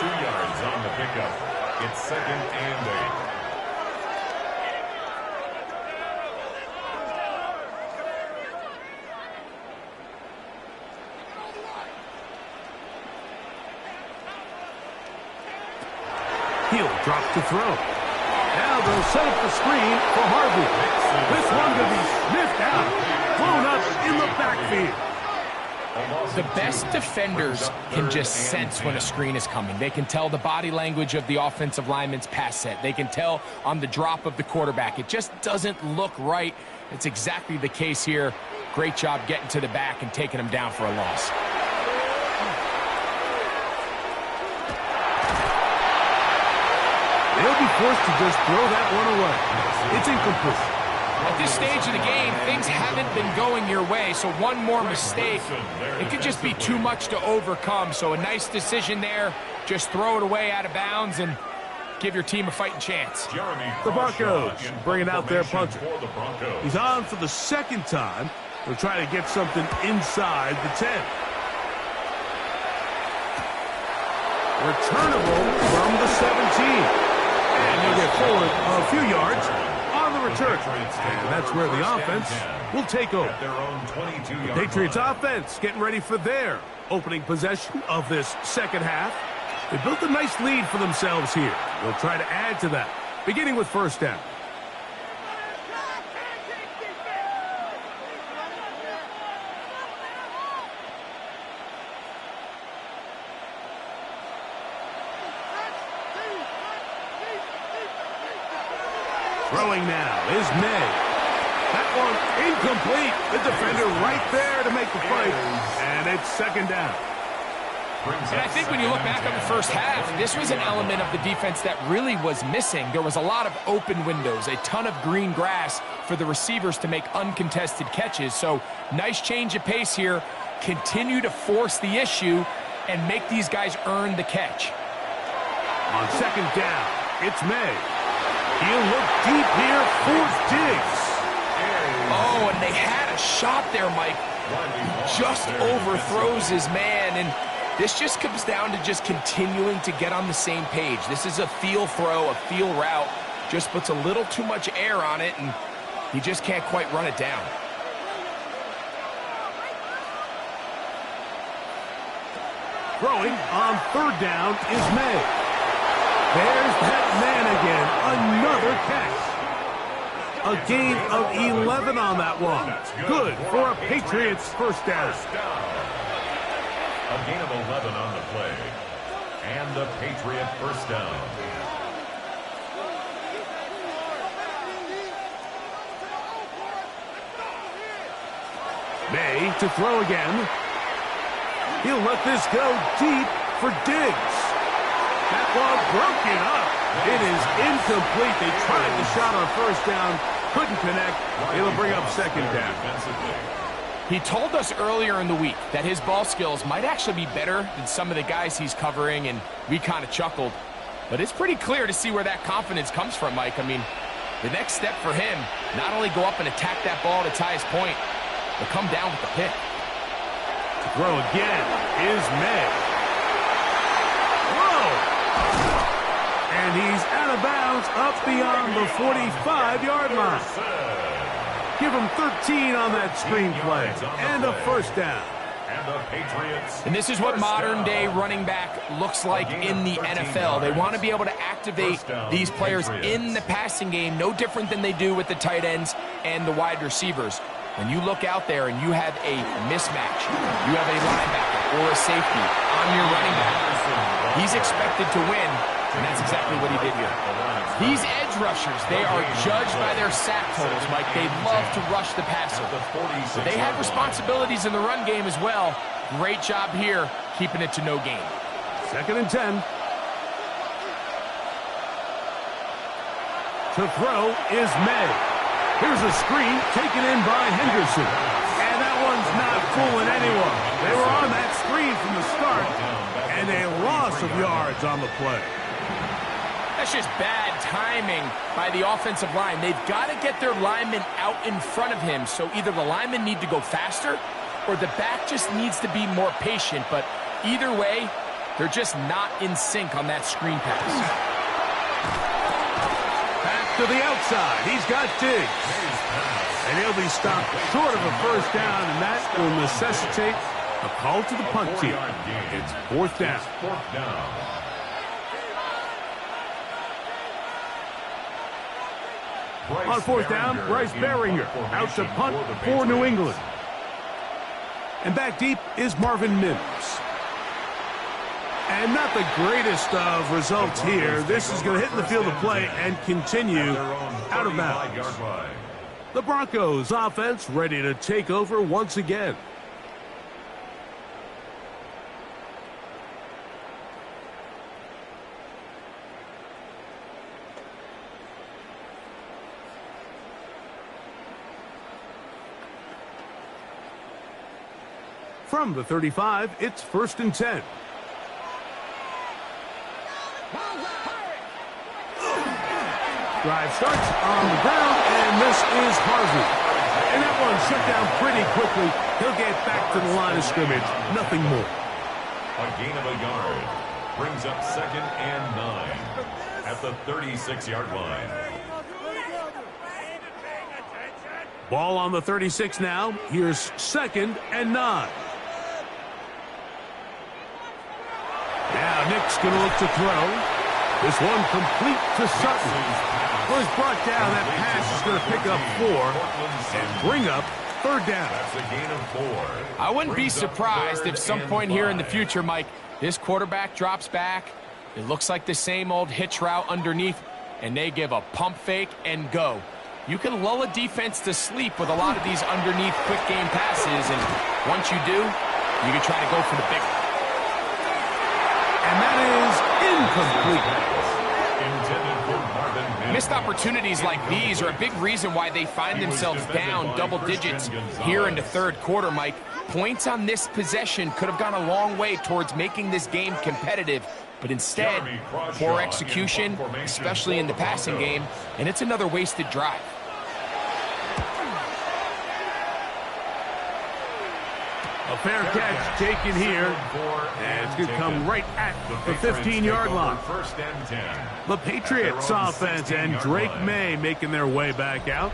2 yards on the pickup. It's 2nd and 8. He'll drop to throw. Now they'll set up the screen for Harvey. This one to be sniffed out. Blown up in the backfield. The best defenders can just sense when a screen is coming. They can tell the body language of the offensive lineman's pass set. They can tell on the drop of the quarterback. It just doesn't look right. It's exactly the case here. Great job getting to the back and taking him down for a loss. They'll be forced to just throw that one away. It's incomplete. At this stage of the game, things haven't been going your way, so one more mistake, it could just be too much to overcome. So a nice decision there. Just throw it away out of bounds and give your team a fighting chance. The Broncos bringing out their punter. He's on for the 2nd time. They'll try to get something inside the 10. Returnable from the 17. And he'll get forward a few yards on the return. And that's where the offense will take over. The Patriots offense getting ready for their opening possession of this 2nd half. They built a nice lead for themselves here. They'll try to add to that, beginning with 1st down. Throwing now is May. That one incomplete. The defender right there to make the fight. And it's 2nd down. And I think when you look back on the 1st half, this was an element of the defense that really was missing. There was a lot of open windows, a ton of green grass for the receivers to make uncontested catches. So nice change of pace here. Continue to force the issue and make these guys earn the catch. On 2nd down, it's May. He'll look deep here for Diggs. Oh, and they had a shot there, Mike. Just overthrows his man, and this just comes down to just continuing to get on the same page. This is a feel throw, a feel route. Just puts a little too much air on it, and he just can't quite run it down. Throwing on 3rd down is May. There's that man again. Another catch. A gain of 11 on that one. Good for a Patriots 1st down. A gain of 11 on the play. And the Patriot 1st down. May to throw again. He'll let this go deep for Diggs. That ball broken up. It is incomplete. They tried the shot on 1st down. Couldn't connect. It'll bring up 2nd down. He told us earlier in the week that his ball skills might actually be better than some of the guys he's covering, and we kind of chuckled. But it's pretty clear to see where that confidence comes from, Mike. I mean, the next step for him, not only go up and attack that ball at its highest point, but come down with the pick. To throw again is May. And he's out of bounds up beyond the 45-yard line. Give him 13 on that screenplay. And a 1st down. And this is what modern-day running back looks like in the NFL. They want to be able to activate these players in the passing game, no different than they do with the tight ends and the wide receivers. When you look out there and you have a mismatch, you have a linebacker or a safety on your running back, he's expected to win. And that's exactly what he did here. These edge rushers, they are judged by their sack totals, Mike. They love to rush the passer. But they have responsibilities in the run game as well. Great job here, keeping it to no gain. 2nd and 10. To throw is May. Here's a screen taken in by Henderson. And that one's not fooling anyone. They were on that screen from the start. And a loss of yards on the play. That's just bad timing by the offensive line. They've got to get their linemen out in front of him. So either the linemen need to go faster or the back just needs to be more patient. But Either way, they're just not in sync on that screen pass. Back to the outside. He's got Diggs. And he'll be stopped short of a first down, and that will necessitate a call to the punt team. It's fourth down. On fourth down, Bryce Baringer out to punt for New England. And back deep is Marvin Mims. And not the greatest of results here. This is going to hit in the field of play and continue out of bounds. The Broncos offense ready to take over once again. From the 35, it's 1st and 10. Drive starts on the ground, and this is Harvey. And that one shut down pretty quickly. He'll get back to the line of scrimmage. Nothing more. A gain of a yard brings up 2nd and 9 at the 36-yard line. Ball on the 36 now. Here's 2nd and 9. Now Nick's going to look to throw. This one complete to Sutton. Was brought down. That pass is going to pick up 4 and bring up 3rd down. That's a gain of 4. I wouldn't be surprised if some point here in the future, Mike, this quarterback drops back. It looks like the same old hitch route underneath, and they give a pump fake and go. You can lull a defense to sleep with a lot of these underneath quick game passes, and once you do, you can try to go for the big one. And that is incomplete. Missed opportunities like these are a big reason why they find themselves down double digits here in the 3rd quarter, Mike. Points on this possession could have gone a long way towards making this game competitive, but instead, poor execution, especially in the passing game, and it's another wasted drive. A fair catch taken here, and it's going to come right at the 15-yard line. The Patriots offense and Drake May making their way back out,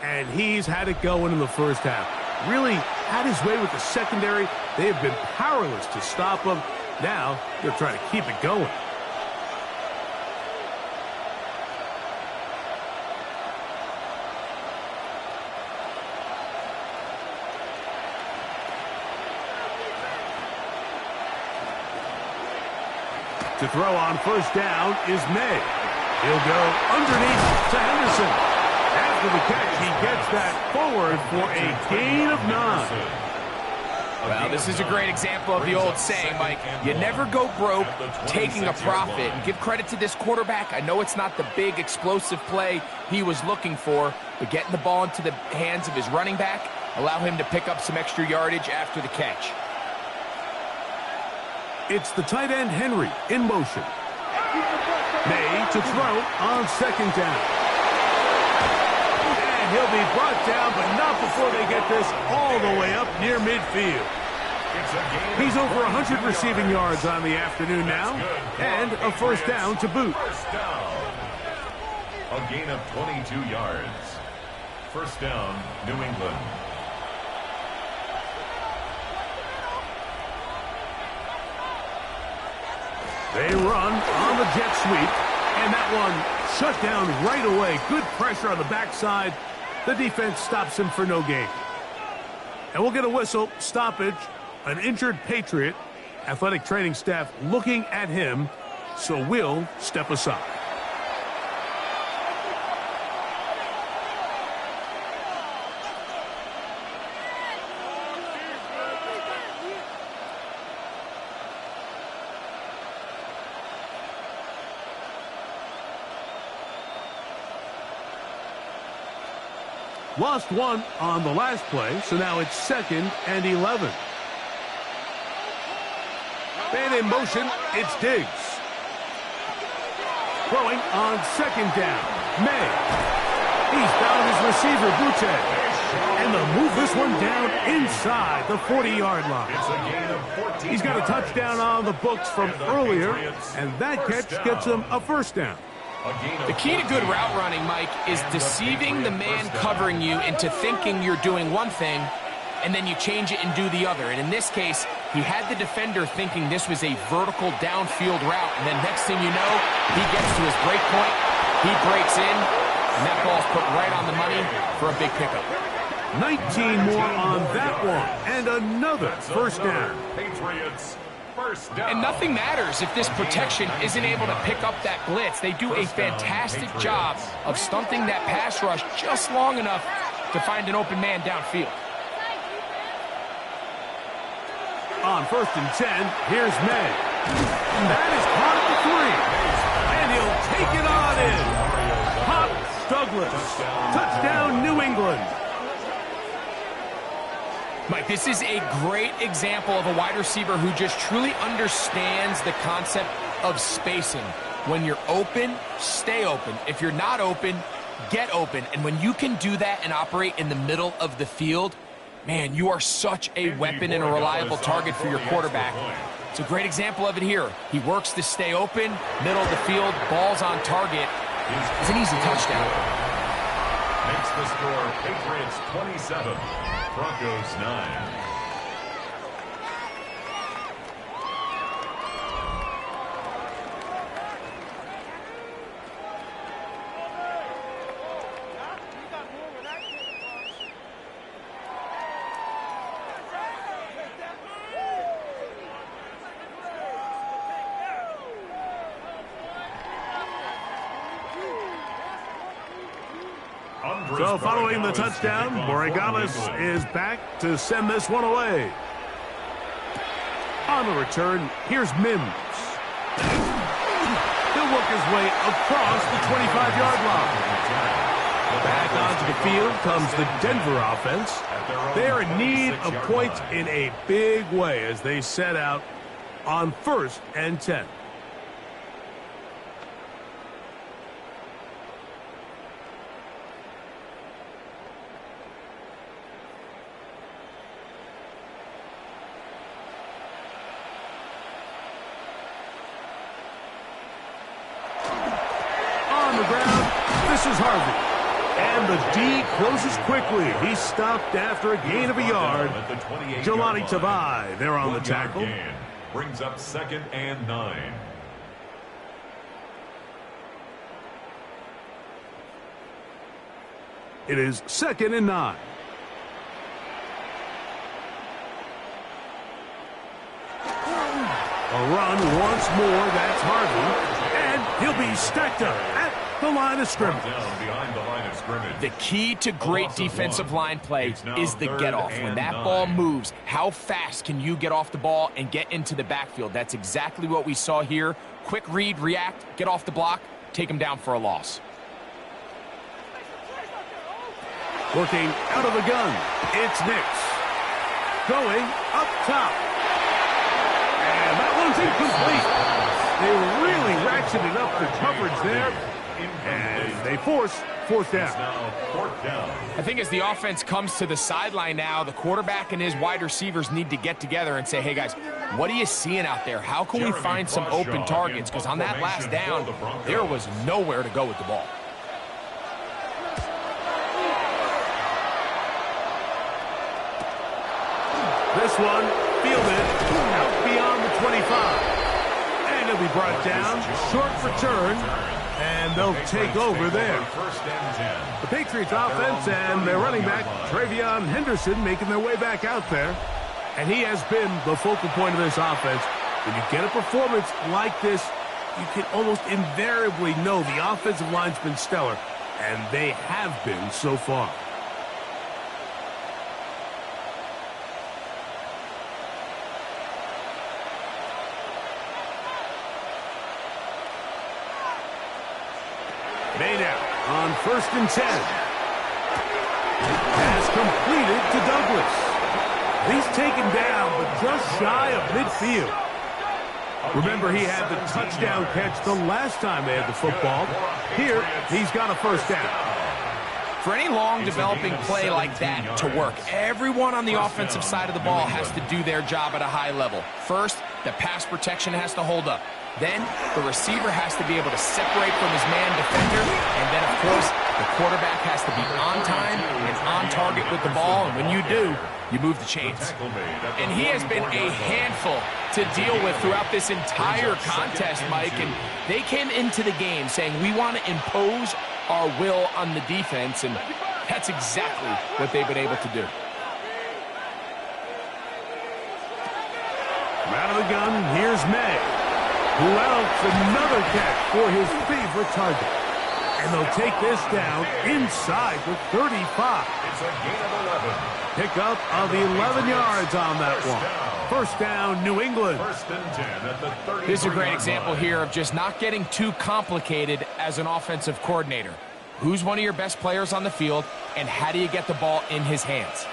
and he's had it going in the first half. Really had his way with the secondary. They have been powerless to stop him. Now they're trying to keep it going. To throw on first down is May. He'll go underneath to Henderson. After the catch, he gets that forward for a gain of 9. Well, this is a great example of the old saying, Mike. You never go broke taking a profit. And give credit to this quarterback. I know it's not the big explosive play he was looking for, but getting the ball into the hands of his running back allow him to pick up some extra yardage after the catch. It's the tight end Henry in motion. May to throw on 2nd down. And he'll be brought down, but not before they get this all the way up near midfield. He's over 100 receiving yards on the afternoon now, and a first down to boot. A gain of 22 yards. First down, New England. They run on the jet sweep, and that one shut down right away. Good pressure on the backside. The defense stops him for no gain. And we'll get a whistle, stoppage, an injured Patriot. Athletic training staff looking at him, so we'll step aside. Lost one on the last play, so now it's 2nd and 11. And in motion, it's Diggs. Throwing on 2nd down. May. He's found his receiver, Butte. And they'll move this one down inside the 40-yard line. It's a gain of 14 He's got a yards. touchdown on the books from earlier, and that catch gets him a first down. The key to good route running, Mike, is deceiving the man covering you into thinking you're doing one thing, and then you change it and do the other. And in this case, he had the defender thinking this was a vertical downfield route, and then next thing you know, he gets to his break point, he breaks in, and that ball's put right on the money for a big pickup. 19 more on that one, and another first down. Patriots, first down. And nothing matters if this protection isn't able to pick up that blitz. They do a fantastic job of stunting that pass rush just long enough to find an open man downfield. On first and 10, here's May. That is caught at the 3, and he'll take it on in. Pop Douglas. Touchdown, New England. Mike, this is a great example of a wide receiver who just truly understands the concept of spacing. When you're open, stay open. If you're not open, get open. And when you can do that and operate in the middle of the field, man, you are such a weapon and a reliable target for your quarterback. It's a great example of it here. He works to stay open, middle of the field, ball's on target. It's an easy touchdown. Makes the score Patriots 27, Broncos 9. So following the touchdown, Borregales is back to send this one away. On the return, here's Mims. He'll work his way across the 25-yard line. Back onto the field comes the Denver offense. They're in need of points in a big way as they set out on first and 10. This is Harvey. And the D closes quickly. He's stopped after a gain of a yard. Jelani Tavai there on the tackle. Brings up 2nd and 9. It is 2nd and 9. A run once more. That's Harvey. And he'll be stacked up at the line of scrimmage. The key to great defensive line play is the get-off. When that ball moves, how fast can you get off the ball and get into the backfield? That's exactly what we saw here. Quick read, react, get off the block, take him down for a loss. Working out of the gun, it's Nix. Going up top. And that one's incomplete. They really ratcheted up the coverage there. And they force fourth down. I think as the offense comes to the sideline now, the quarterback and his wide receivers need to get together and say, hey, guys, what are you seeing out there? How can we find some open targets? Because on that last down, there was nowhere to go with the ball. This one fielded out beyond the 25. And it'll be brought down. Short return. And they'll take over there. The Patriots offense and their running back, Travion Henderson, making their way back out there. And he has been the focal point of this offense. When you get a performance like this, you can almost invariably know the offensive line's been stellar. And they have been so far. Made out on first and 10. Pass completed to Douglas. He's taken down, but just shy of midfield. Remember, he had the touchdown catch the last time they had the football. Here, he's got a first down. For any long developing play like that to work, everyone on the offensive side of the ball has to do their job at a high level. First, the pass protection has to hold up. Then, the receiver has to be able to separate from his man defender. And then, of course, the quarterback has to be on time and on target with the ball. And when you do, you move the chains. And he has been a handful to deal with throughout this entire contest, Mike. And they came into the game saying, we want to impose our will on the defense. And that's exactly what they've been able to do. Out of the gun, here's May, who outs another catch for his favorite target. And they'll take this down inside the 35. It's a gain of 11. Pickup of 11 yards on that one. First down, New England. First and 10 at the 30. This is a great example here of just not getting too complicated as an offensive coordinator. Who's one of your best players on the field, and how do you get the ball in his hands?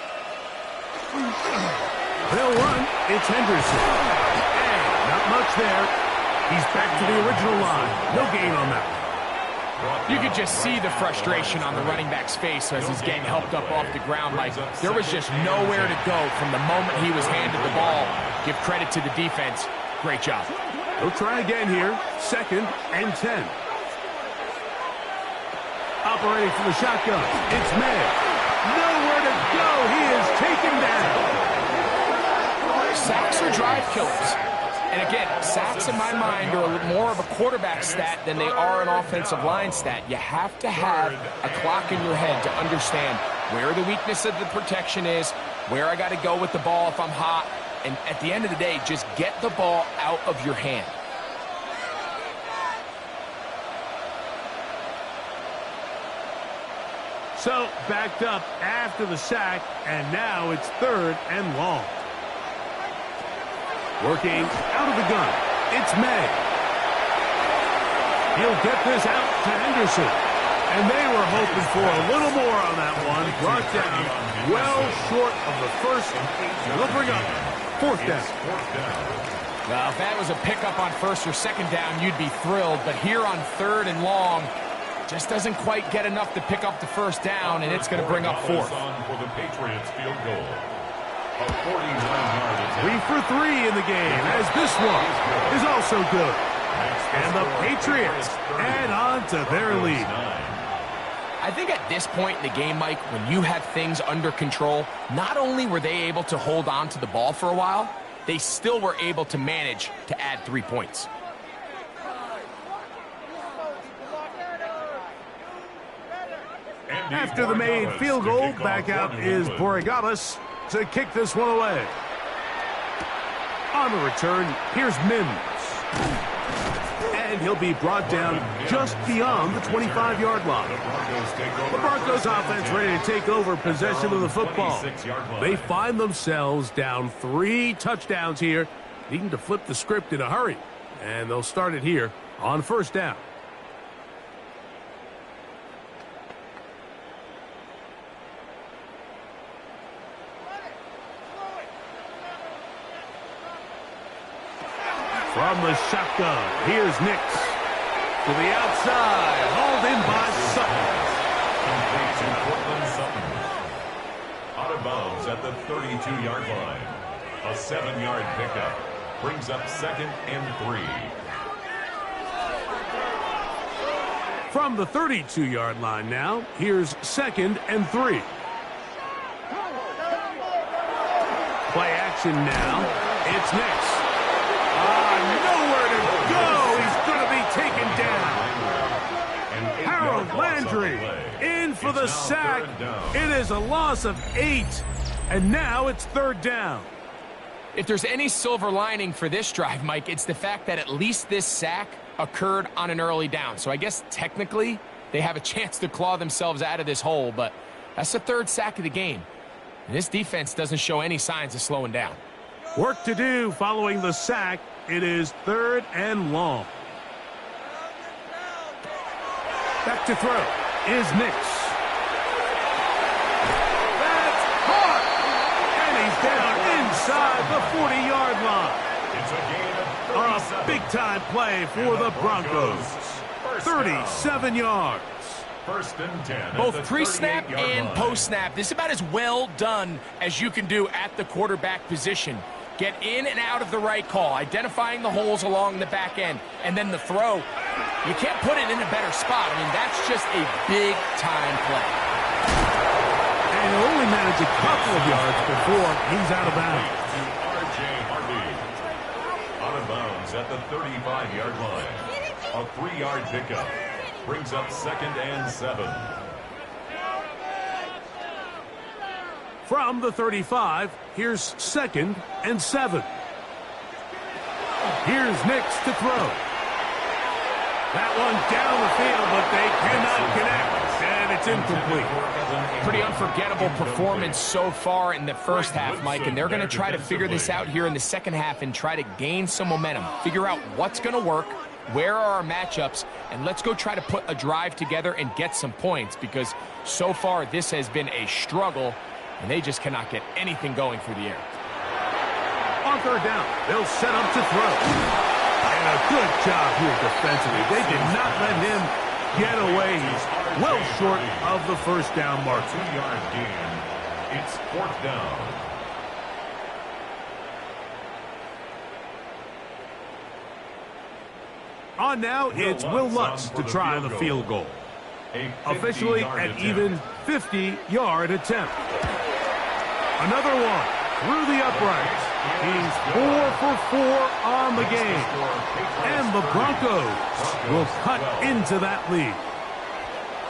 They'll run. It's Henderson. And not much there. He's back to the original line. No gain on that one. You could just see the frustration on the running back's face as he's getting helped up off the ground. Like, there was just nowhere to go from the moment he was handed the ball. Give credit to the defense. Great job. They'll try again here. Second and 10. Operating from the shotgun. It's May. Nowhere to go. He is taken down. Sacks are drive killers. And again, sacks in my mind are more of a quarterback stat than they are an offensive line stat. You have to have a clock in your head to understand where the weakness of the protection is, where I got to go with the ball if I'm hot, and at the end of the day, just get the ball out of your hand. So, backed up after the sack, and now it's third and long. Working out of the gun. It's May. He'll get this out to Henderson. And they were hoping for a little more on that one. Brought down well short of the first. They'll bring up fourth down. Well, if that was a pickup on first or second down, you'd be thrilled. But here on third and long, just doesn't quite get enough to pick up the first down, and it's going to bring up fourth. For the Patriots field goal. A 49-yard attempt. 3 for 3 in the game, as this one is also good. And the Patriots add on to their lead. I think at this point in the game, Mike, when you have things under control, not only were they able to hold on to the ball for a while, they still were able to manage to add 3 points. After the made field goal, back out is Borregales to kick this one away. On the return, here's Mims. And he'll be brought down just beyond the 25-yard line. The Broncos offense ready to take over possession of the football. They find themselves down 3 touchdowns here, needing to flip the script in a hurry. And they'll start it here on first down. From the shotgun, here's Nix. To the outside, hauled in by Sutton. Complete to Cortland Sutton. Out of bounds at the 32-yard line. A 7-yard pickup. Brings up second and 3. From the 32-yard line now, here's second and 3. Play action now. It's Nix. Nowhere to go. He's going to be taken down. Harold Landry in for the sack. It is a loss of 8. And now it's third down. If there's any silver lining for this drive, Mike, it's the fact that at least this sack occurred on an early down. So I guess technically they have a chance to claw themselves out of this hole, but that's the third sack of the game. And this defense doesn't show any signs of slowing down. Work to do following the sack. It is third and long. Back to throw is Nix. That's caught! And he's down inside the 40-yard line. It's a gain of 37. A big-time play for the Broncos. 37 yards. First and 10. Both pre-snap and post-snap. This is about as well done as you can do at the quarterback position. Get in and out of the right call, identifying the holes along the back end, and then the throw. You can't put it in a better spot. I mean, that's just a big-time play. And he'll only manage a couple of yards before he's out of bounds. Out of bounds at the 35-yard line. A 3-yard pickup. Brings up 2nd and 7. From the 35, here's 2nd and 7. Here's Nix to throw. That one down the field, but they cannot connect, and it's incomplete. Pretty unforgettable performance so far in the first half, Mike, and they're going to try to figure this out here in the second half and try to gain some momentum, figure out what's going to work, where are our matchups, and let's go try to put a drive together and get some points, because so far this has been a struggle, and they just cannot get anything going through the air. On 3rd down, they'll set up to throw. And a good job here defensively. They did not let him get away. He's well short of the first down mark. 2-yard gain. It's 4th down. On now, it's Will Lutz to try the field goal. Officially an even 50-yard attempt. Another one through the uprights. He's 4 for 4 on the game. And the Broncos will cut into that lead.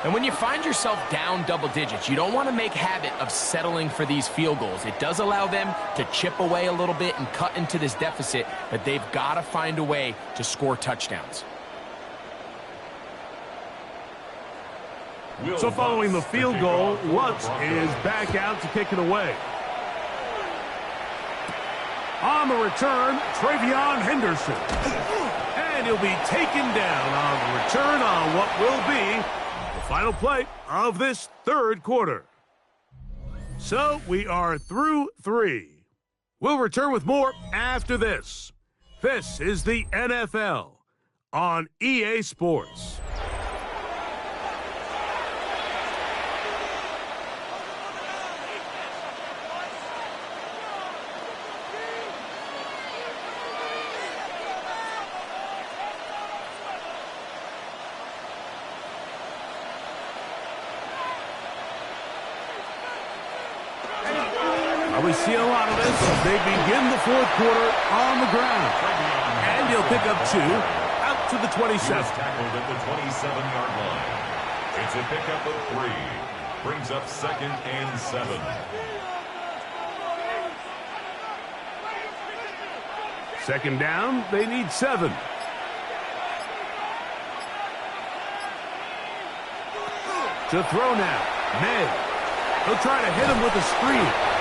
And when you find yourself down double digits, you don't want to make habit of settling for these field goals. It does allow them to chip away a little bit and cut into this deficit, but they've got to find a way to score touchdowns. So following the field goal, Lutz is back out to kick it away. On the return, Travion Henderson. And he'll be taken down on the return on what will be the final play of this 3rd quarter. So we are through 3. We'll return with more after this. This is the NFL on EA Sports. We see a lot of this as they begin the 4th quarter on the ground. And he'll pick up 2 out to the 27. He was tackled at the 27-yard line. It's a pickup of 3. Brings up 2nd and 7. Second down, they need 7. To throw now, May. He'll try to hit him with a screen.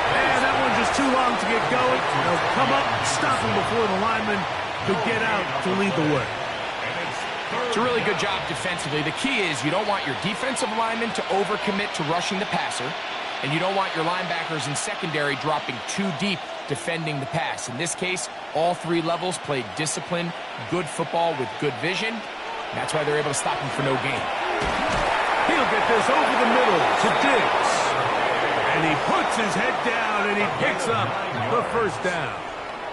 And that one's just too long to get going. They'll come up and stop him before the lineman could get out to lead the way. It's a really good job defensively. The key is you don't want your defensive linemen to overcommit to rushing the passer, and you don't want your linebackers in secondary dropping too deep defending the pass. In this case, all 3 levels played disciplined, good football with good vision. That's why they're able to stop him for no gain. He'll get this over the middle to Diggs. And he puts his head down and he picks up the first down.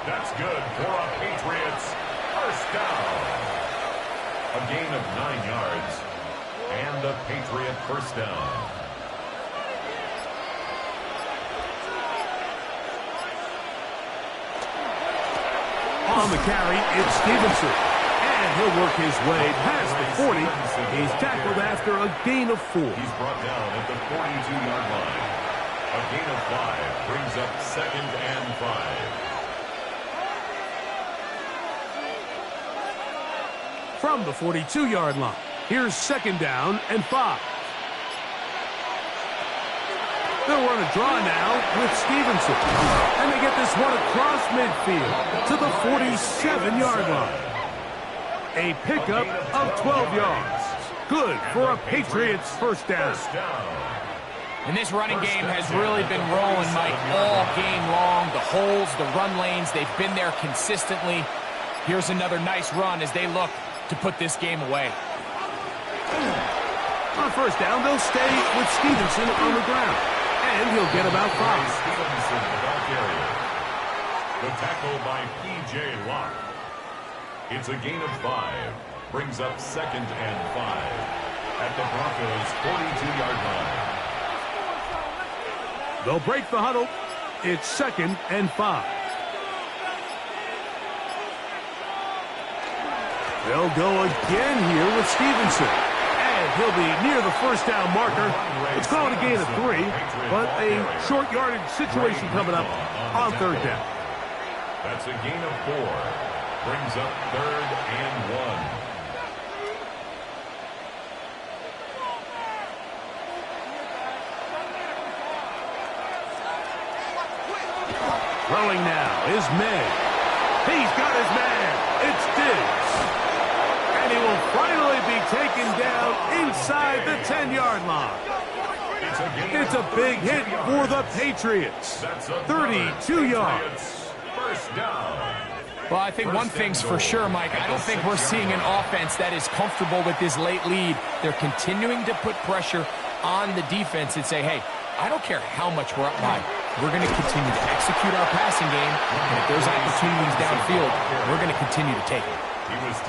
That's good for a Patriots first down. A gain of 9 yards and a Patriot first down. On the carry, it's Stevenson. And he'll work his way past the 40. He's tackled after a gain of 4. He's brought down at the 42-yard line. A gain of 5 brings up 2nd and 5. From the 42-yard line, here's 2nd down and 5. They'll run a draw now with Stevenson. And they get this one across midfield to the 47-yard line. A pickup of 12 yards. Good for a Patriots first down. And this running game has really been rolling, Mike, all game long. The holes, the run lanes, they've been there consistently. Here's another nice run as they look to put this game away. On first down, they'll stay with Stevenson on the ground. And he'll get about 5. Stevenson, the ball carrier. The tackle by P.J. Locke. It's a gain of 5. Brings up 2nd and 5 at the Broncos' 42-yard line. They'll break the huddle. It's 2nd and 5. They'll go again here with Stevenson. And he'll be near the first down marker. It's called a gain of 3, but a short yardage situation coming up on 3rd down. That's a gain of 4. Brings up 3rd and 1. Throwing now is May. He's got his man. It's Diggs. And he will finally be taken down inside the 10-yard line. It's a big hit for the Patriots. 32 yards. First down. Well, I think one thing's for sure, Mike. I don't think we're seeing an offense that is comfortable with this late lead. They're continuing to put pressure on the defense and say, hey, I don't care how much we're up by. We're going to continue to execute our passing game, and if there's opportunities downfield, we're going to continue to take it.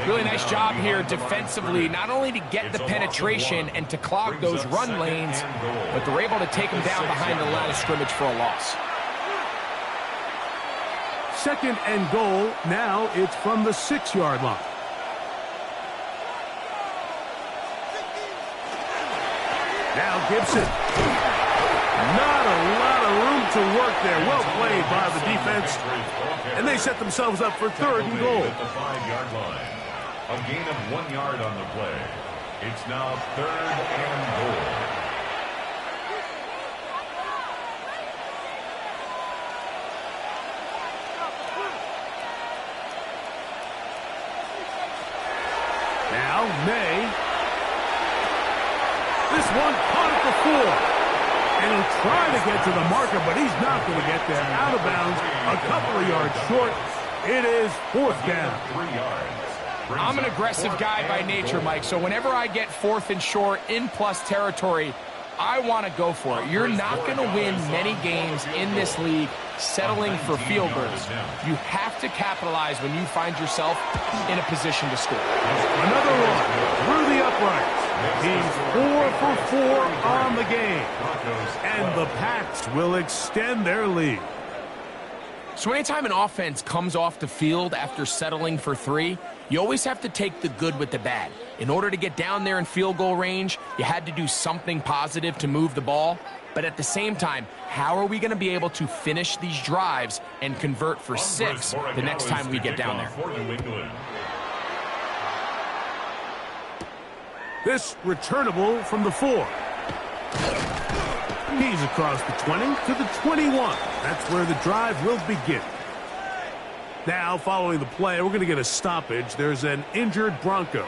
Really nice job here defensively, not only to get the penetration and to clog those run lanes, but they're able to take them down behind the line of scrimmage for a loss. 2nd and goal. Now it's from the 6-yard line. Now Gibson. Not a lot of room to work there. Well played by the defense. And they set themselves up for 3rd and goal. At the 5-yard line. A gain of 1 yard on the play. It's now 3rd and goal. Now May. This one caught at the 4. And he'll try to get to the marker, but he's not going to get there. Out of bounds, a couple of yards short. It is 4th down. 3 yards. I'm an aggressive guy by nature, Mike, so whenever I get 4th and short in plus territory, I want to go for it. You're not going to win many games in this league settling for field goals. You have to capitalize when you find yourself in a position to score. Another one through the uprights. He's 4 for 4 on the game. And the Pats will extend their lead. So anytime an offense comes off the field after settling for 3, you always have to take the good with the bad. In order to get down there in field goal range, you had to do something positive to move the ball. But at the same time, how are we going to be able to finish these drives and convert for 6 the next time we get down there? This returnable from the 4. He's across the 20 to the 21. That's where the drive will begin. Now, following the play, we're going to get a stoppage. There's an injured Bronco.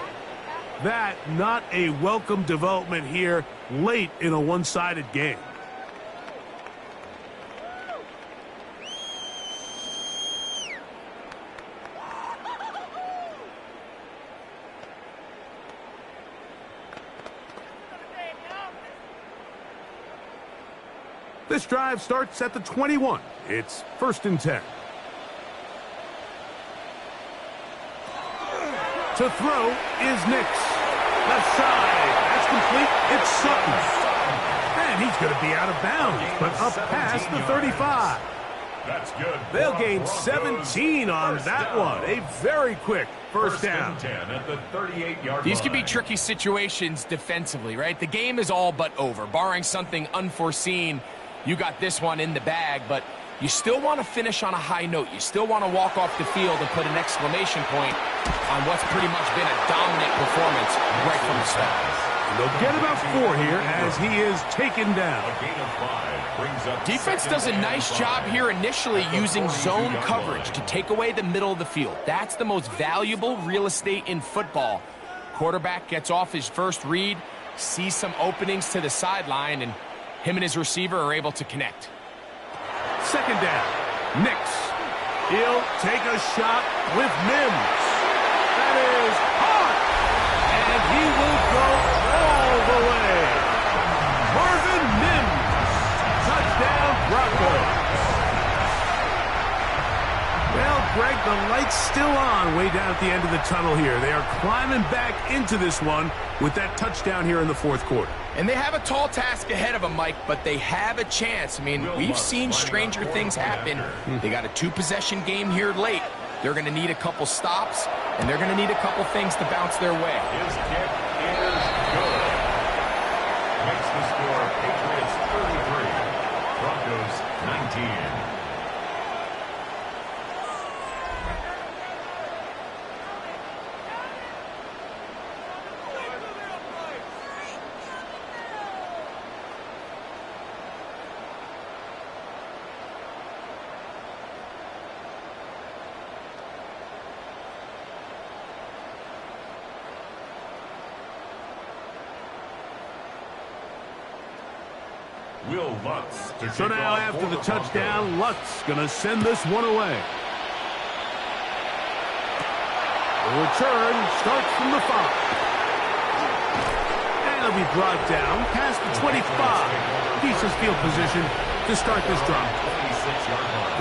That, not a welcome development here late in a one-sided game. This drive starts at the 21. It's 1st and 10. To throw is Nix. Left side. That's complete. It's Sutton. And he's going to be out of bounds, but up past the 35. That's good. They'll gain 17 on that one. A very quick first down. 10 at the 38-yard These can be line. tricky situations defensively, right? The game is all but over. Barring something unforeseen, you got this one in the bag, but you still want to finish on a high note. You still want to walk off the field and put an exclamation point on what's pretty much been a dominant performance right from the start. They'll get about 4 here as he is taken down. A gain of 5 brings up Defense does a nice job here initially using zone coverage to take away the middle of the field. That's the most valuable real estate in football. Quarterback gets off his first read, sees some openings to the sideline, and him and his receiver are able to connect. 2nd down. Nix. He'll take a shot with Mims. That is hard. And he will go all away. Marvin Mims. Touchdown, Broncos. Well, Greg, the light's still on way down at the end of the tunnel here. They are climbing back into this one with that touchdown here in the fourth quarter. And they have a tall task ahead of them, Mike, but they have a chance. I mean, we've seen stranger things happen. They got a two-possession game here late. They're going to need a couple stops, and they're going to need a couple things to bounce their way. His kick is good. Makes the score Patriots 33, Broncos 19. Will Lutz to So now after the touchdown, Lutz going to send this one away. The return starts from the 5. And it'll be brought down past the 25. Decent field position to start this drive.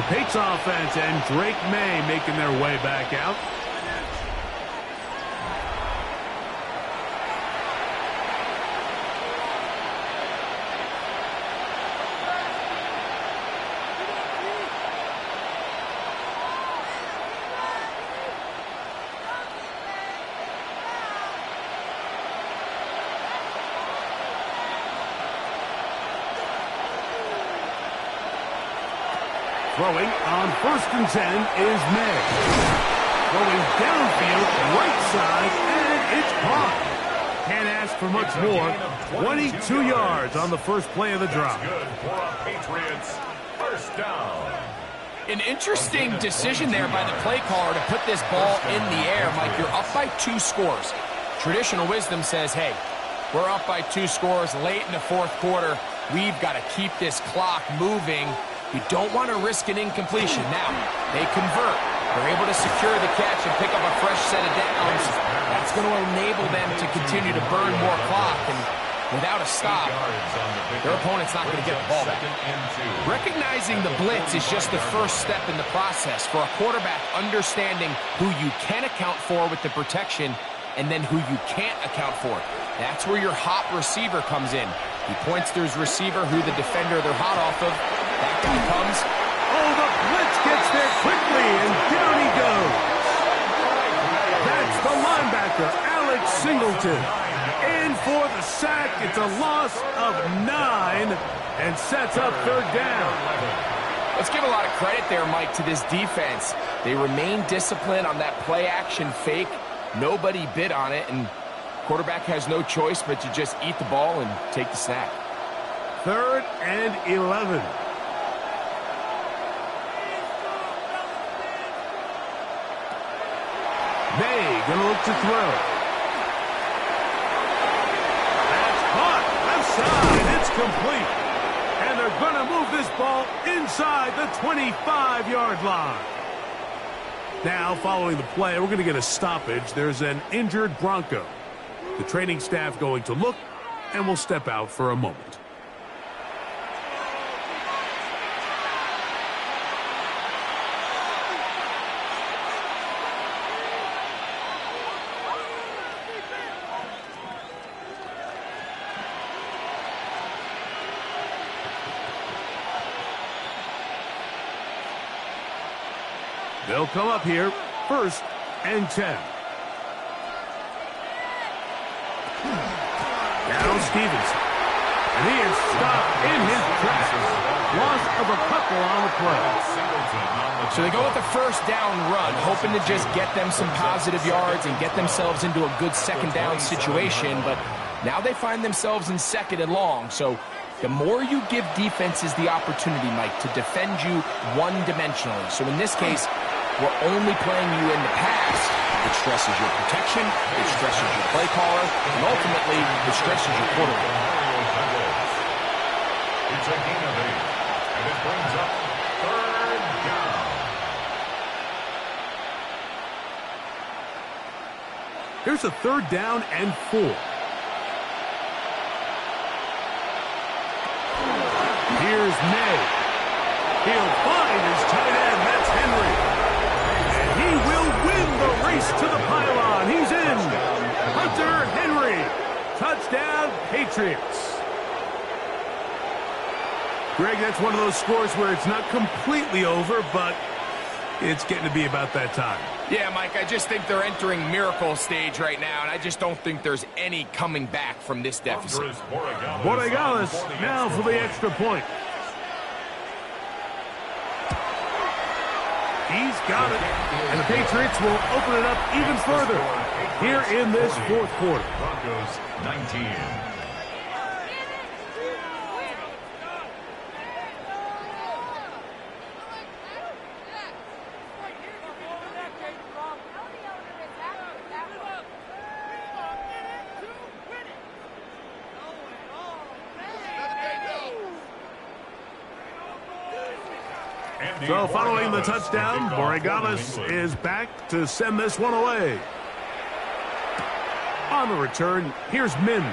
The Patriots offense and Drake May making their way back out. Throwing on 1st and 10 is May. Throwing downfield, right side, and it's caught. Can't ask for much more. 22 yards on the first play of the drive. Good for a Patriots first down. An interesting decision there by the play caller to put this ball in the air. Mike, you're up by 2 scores. Traditional wisdom says, hey, we're up by 2 scores late in the fourth quarter. We've got to keep this clock moving. You don't want to risk an incompletion. Now, they convert. They're able to secure the catch and pick up a fresh set of downs. That's going to enable them to continue to burn more clock. And without a stop, their opponent's not going to get the ball back. Recognizing the blitz is just the first step in the process for a quarterback understanding who you can account for with the protection and then who you can't account for. That's where your hot receiver comes in. He points to his receiver, who the defender they're hot off of. That guy comes. Oh, the blitz gets there quickly, and down he goes. That's the linebacker, Alex Singleton. In for the sack. It's a loss of 9 and sets up 3rd down. Let's give a lot of credit there, Mike, to this defense. They remain disciplined on that play-action fake. Nobody bid on it, and quarterback has no choice but to just eat the ball and take the snap. 3rd and 11. May gonna look to throw. That's caught. Left side. It's complete. And they're gonna move this ball inside the 25-yard line. Now, following the play, we're going to get a stoppage. There's an injured Bronco. The training staff going to look, and we'll step out for a moment. They'll come up here, 1st and 10. Now Stevenson. And he is stopped in his tracks. Loss of a couple on the play. So they go with the 1st down run, hoping to just get them some positive yards and get themselves into a good 2nd down situation. But now they find themselves in 2nd and long. So the more you give defenses the opportunity, Mike, to defend you one-dimensionally. So in this case, we're only playing you in the pass. It stresses your protection, it stresses your play caller, and ultimately, it stresses your quarterback. It's a gain of 8, and it brings up 3rd down. Here's a 3rd down and 4. Patriots. Greg, that's one of those scores where it's not completely over, but it's getting to be about that time. Yeah, Mike, I just think they're entering miracle stage right now, and I just don't think there's any coming back from this deficit. Borregales now for the extra point. He's got it, and the Patriots will open it up even further here in this fourth quarter. Broncos 19. So following the touchdown, Borregales is back to send this one away. On the return, here's Mims.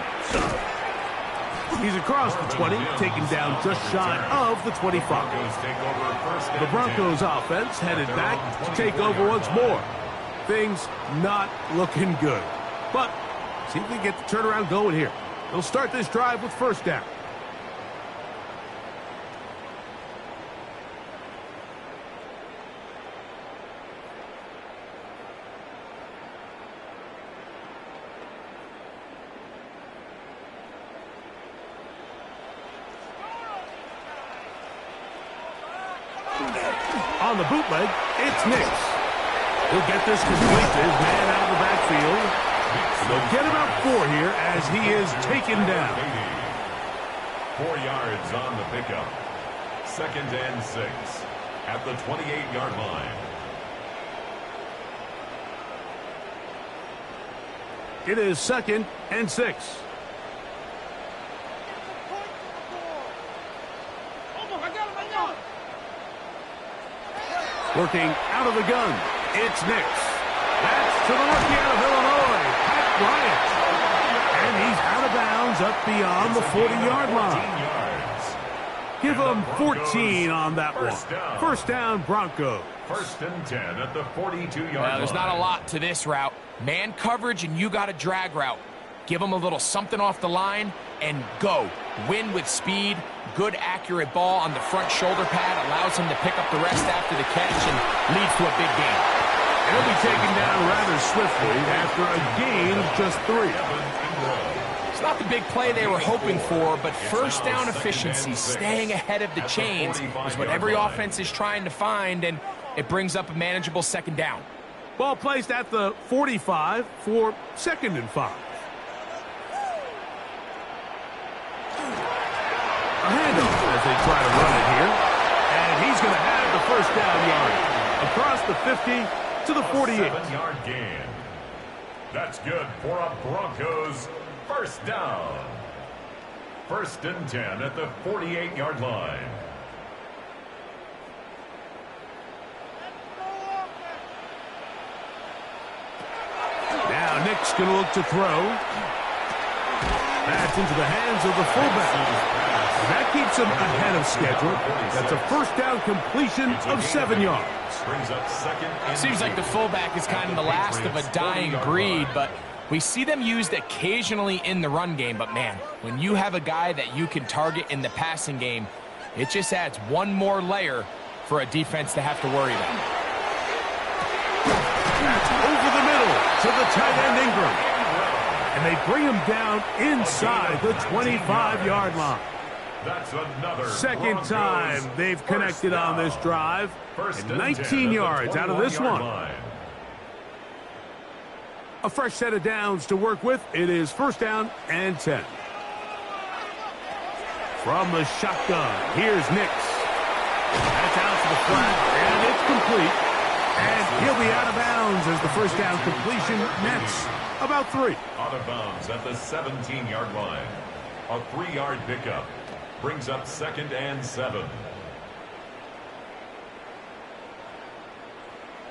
He's across the 20, taken down just shy of the 25. The Broncos offense headed back to take over once more. Things not looking good. But see if we can get the turnaround going here. They'll start this drive with first down. On the bootleg, it's Nix. He'll get this complete to his man out of the backfield. They'll get about 4 here as he is taken down. 4 yards on the pickup. 2nd and 6 at the 28-yard line. It is 2nd and 6. Working out of the gun, it's Nix. That's to the rookie out of Illinois, Pat Bryant. And he's out of bounds up beyond the 40-yard line. Give him 14 on that one. First down, Broncos. 1st and 10 at the 42-yard line. Well, there's not a lot to this route. Man coverage, and you got a drag route. Give him a little something off the line and go. Win with speed. Good, accurate ball on the front shoulder pad allows him to pick up the rest after the catch and leads to a big gain. He'll be taken down rather swiftly after a gain of just 3. It's not the big play they were hoping for, but first down efficiency, staying ahead of the chains, is what every offense is trying to find, and it brings up a manageable 2nd down. Ball placed at the 45 for 2nd and 5. A handoff as they try to run it here. And he's going to have the first down yard. Across the 50 to the 48. 7-yard gain. That's good for a Broncos first down. 1st and 10 at the 48-yard line. Now Nick's going to look to throw. That's into the hands of the fullback. That keeps him ahead of schedule. That's a first down completion of 7 yards. Brings up 2nd and Seems like the fullback is kind of the last of a dying breed, but we see them used occasionally in the run game. But, man, when you have a guy that you can target in the passing game, it just adds one more layer for a defense to have to worry about. Over the middle to the tight end Ingram. And they bring him down inside the 25-yard line. That's another 2nd time they've connected on this drive. And 19 yards out of this one. A fresh set of downs to work with. It is 1st down and 10. From the shotgun, here's Nix. That's out to the flat, and it's complete. And he'll be out of bounds as the first down completion nets about 3. Out of bounds at the 17-yard line. A 3-yard pickup. Brings up 2nd and 7.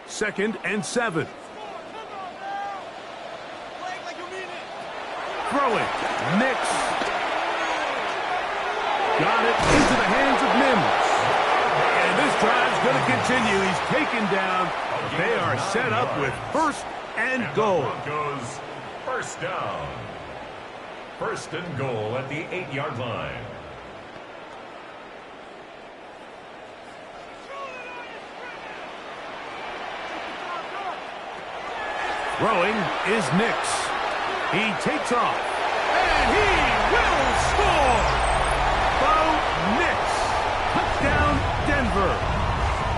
2nd and 7. Throwing. Nix. Got it into the hands of Mims. And this drive's going to continue. He's taken down. They are set up with 1st and goal. Broncos first down. First and goal at the 8-yard line. Throwing is Nix. He takes off, and he will score! Bo Nix. Touchdown, Denver.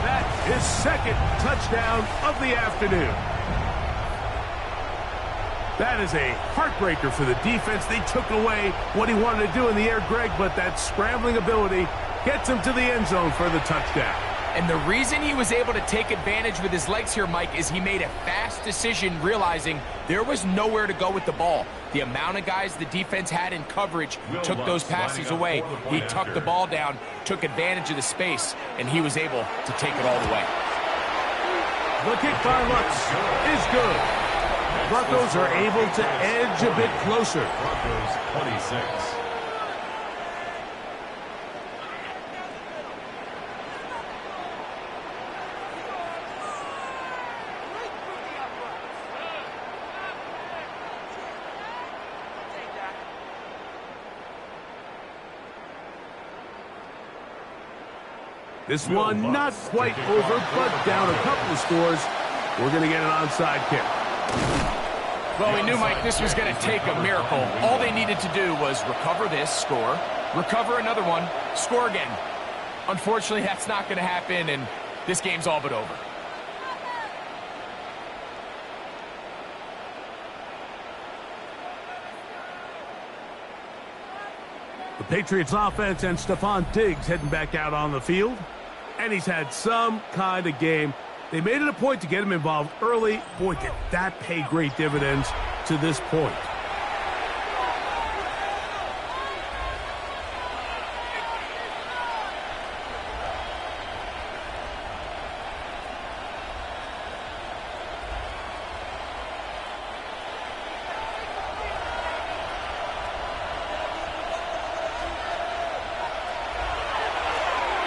That's his second touchdown of the afternoon. That is a heartbreaker for the defense. They took away what he wanted to do in the air, Greg, but that scrambling ability gets him to the end zone for the touchdown. And the reason he was able to take advantage with his legs here, Mike, is he made a fast decision realizing there was nowhere to go with the ball. The amount of guys the defense had in coverage took those passes away. He tucked the ball down, took advantage of the space, and he was able to take it all the way. The kick by Lutz is good. Broncos are able to edge a bit closer. Broncos 26. This one not quite over, but down a couple of scores. We're going to get an onside kick. Well, we knew, Mike, this was going to take a miracle. All they needed to do was recover this, score, recover another one, score again. Unfortunately, that's not going to happen, and this game's all but over. The Patriots offense and Stephon Diggs heading back out on the field. And he's had some kind of game. They made it a point to get him involved early. Boy, did that pay great dividends to this point.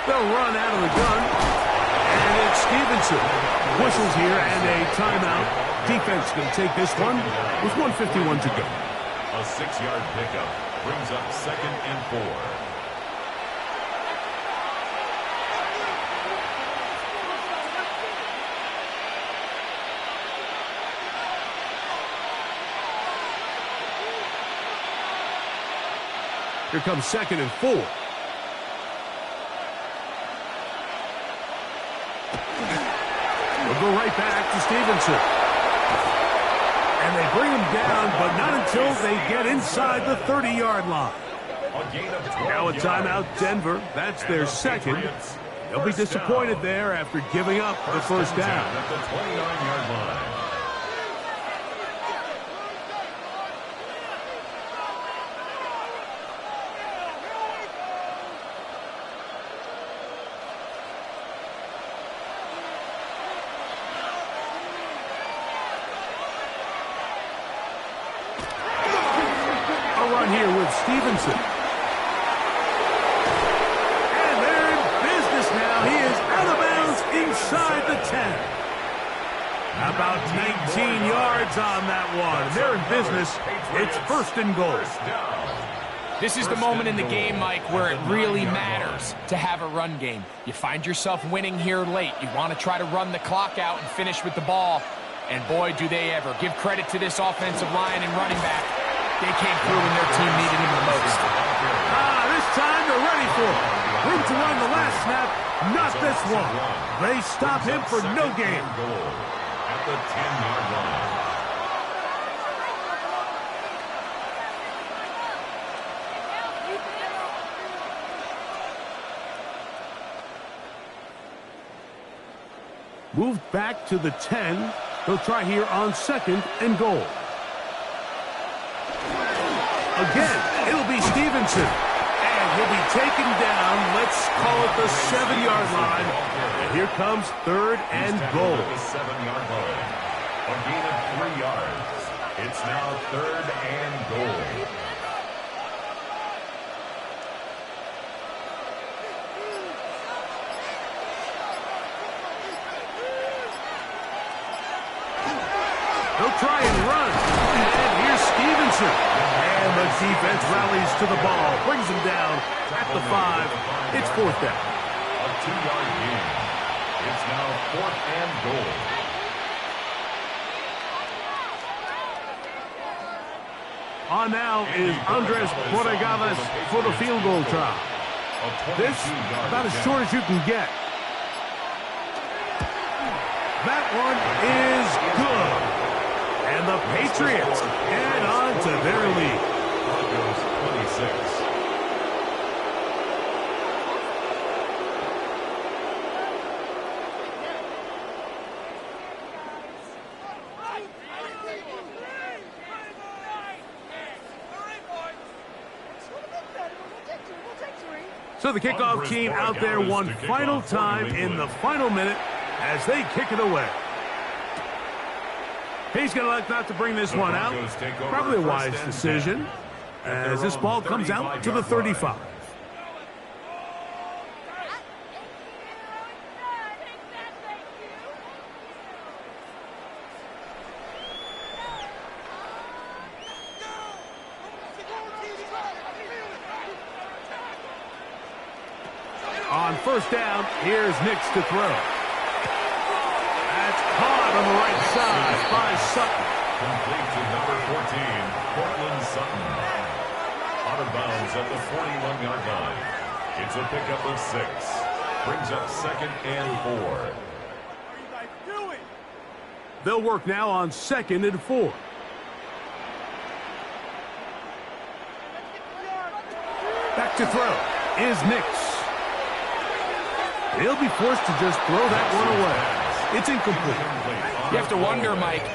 They'll run out of the gun, and it's Stevenson. Whistles here and a timeout. Defense can take this one with 1:51 to go. A 6-yard pickup brings up 2nd and 4. Here comes 2nd and 4. They'll go right back to Stevenson. And they bring him down, but not until they get inside the 30-yard line. Now a timeout, Denver. That's their second. They'll be disappointed there after giving up the first down. At the 29-yard line. Here with Stevenson. And they're in business now. He is out of bounds inside the 10. About 19 yards on that one. They're in business. It's 1st and goal. This is the moment in the game, Mike, where it really matters to have a run game. You find yourself winning here late. You want to try to run the clock out and finish with the ball. And boy, do they ever. Give credit to this offensive line and running back. They came through when their team needed him the most. This time they're ready for it. Room to run the last snap, not this one. They stop him for no gain. At the 10-yard line. Moved back to the 10. They'll try here on 2nd and goal. Again, it'll be Stevenson. And he'll be taken down, let's call it the 7-yard line. And here comes 3rd and goal. The 7-yard line. A gain of 3 yards. It's now 3rd and goal. They'll try and run. And here's Stevenson. And the defense rallies to the ball, brings him down at the 5. It's 4th down. A 2-yard gain. It's now 4th and goal. On now is Andres Borregales for the field goal try. This, about as short as you can get. That one is good. And the Patriots add on to their lead. Broncos 26. So the kickoff team out there one final time in the final minute as they kick it away. He's going to elect not to bring this one out. Probably a wise decision as this ball comes out to the 35. On 1st down, here's Nix to throw. That's caught on the right side by Sutton. Complete to number 14, Cortland Sutton. Out of bounds at the 41-yard line. It's a pickup of 6. Brings up 2nd and 4. They'll work now on 2nd and 4. Back to throw is Nix. He'll be forced to just throw that one away. It's incomplete. You have to wonder, Mike,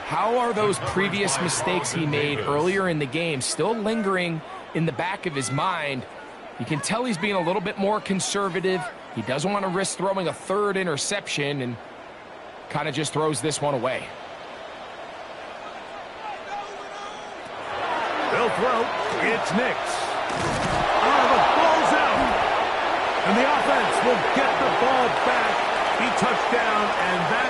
how are those previous mistakes he made earlier in the game still lingering in the back of his mind? You can tell he's being a little bit more conservative. He doesn't want to risk throwing a 3rd interception and kind of just throws this one away. They'll throw. It's Nix. The ball's out. And the offense will get the ball back. He touched down, and that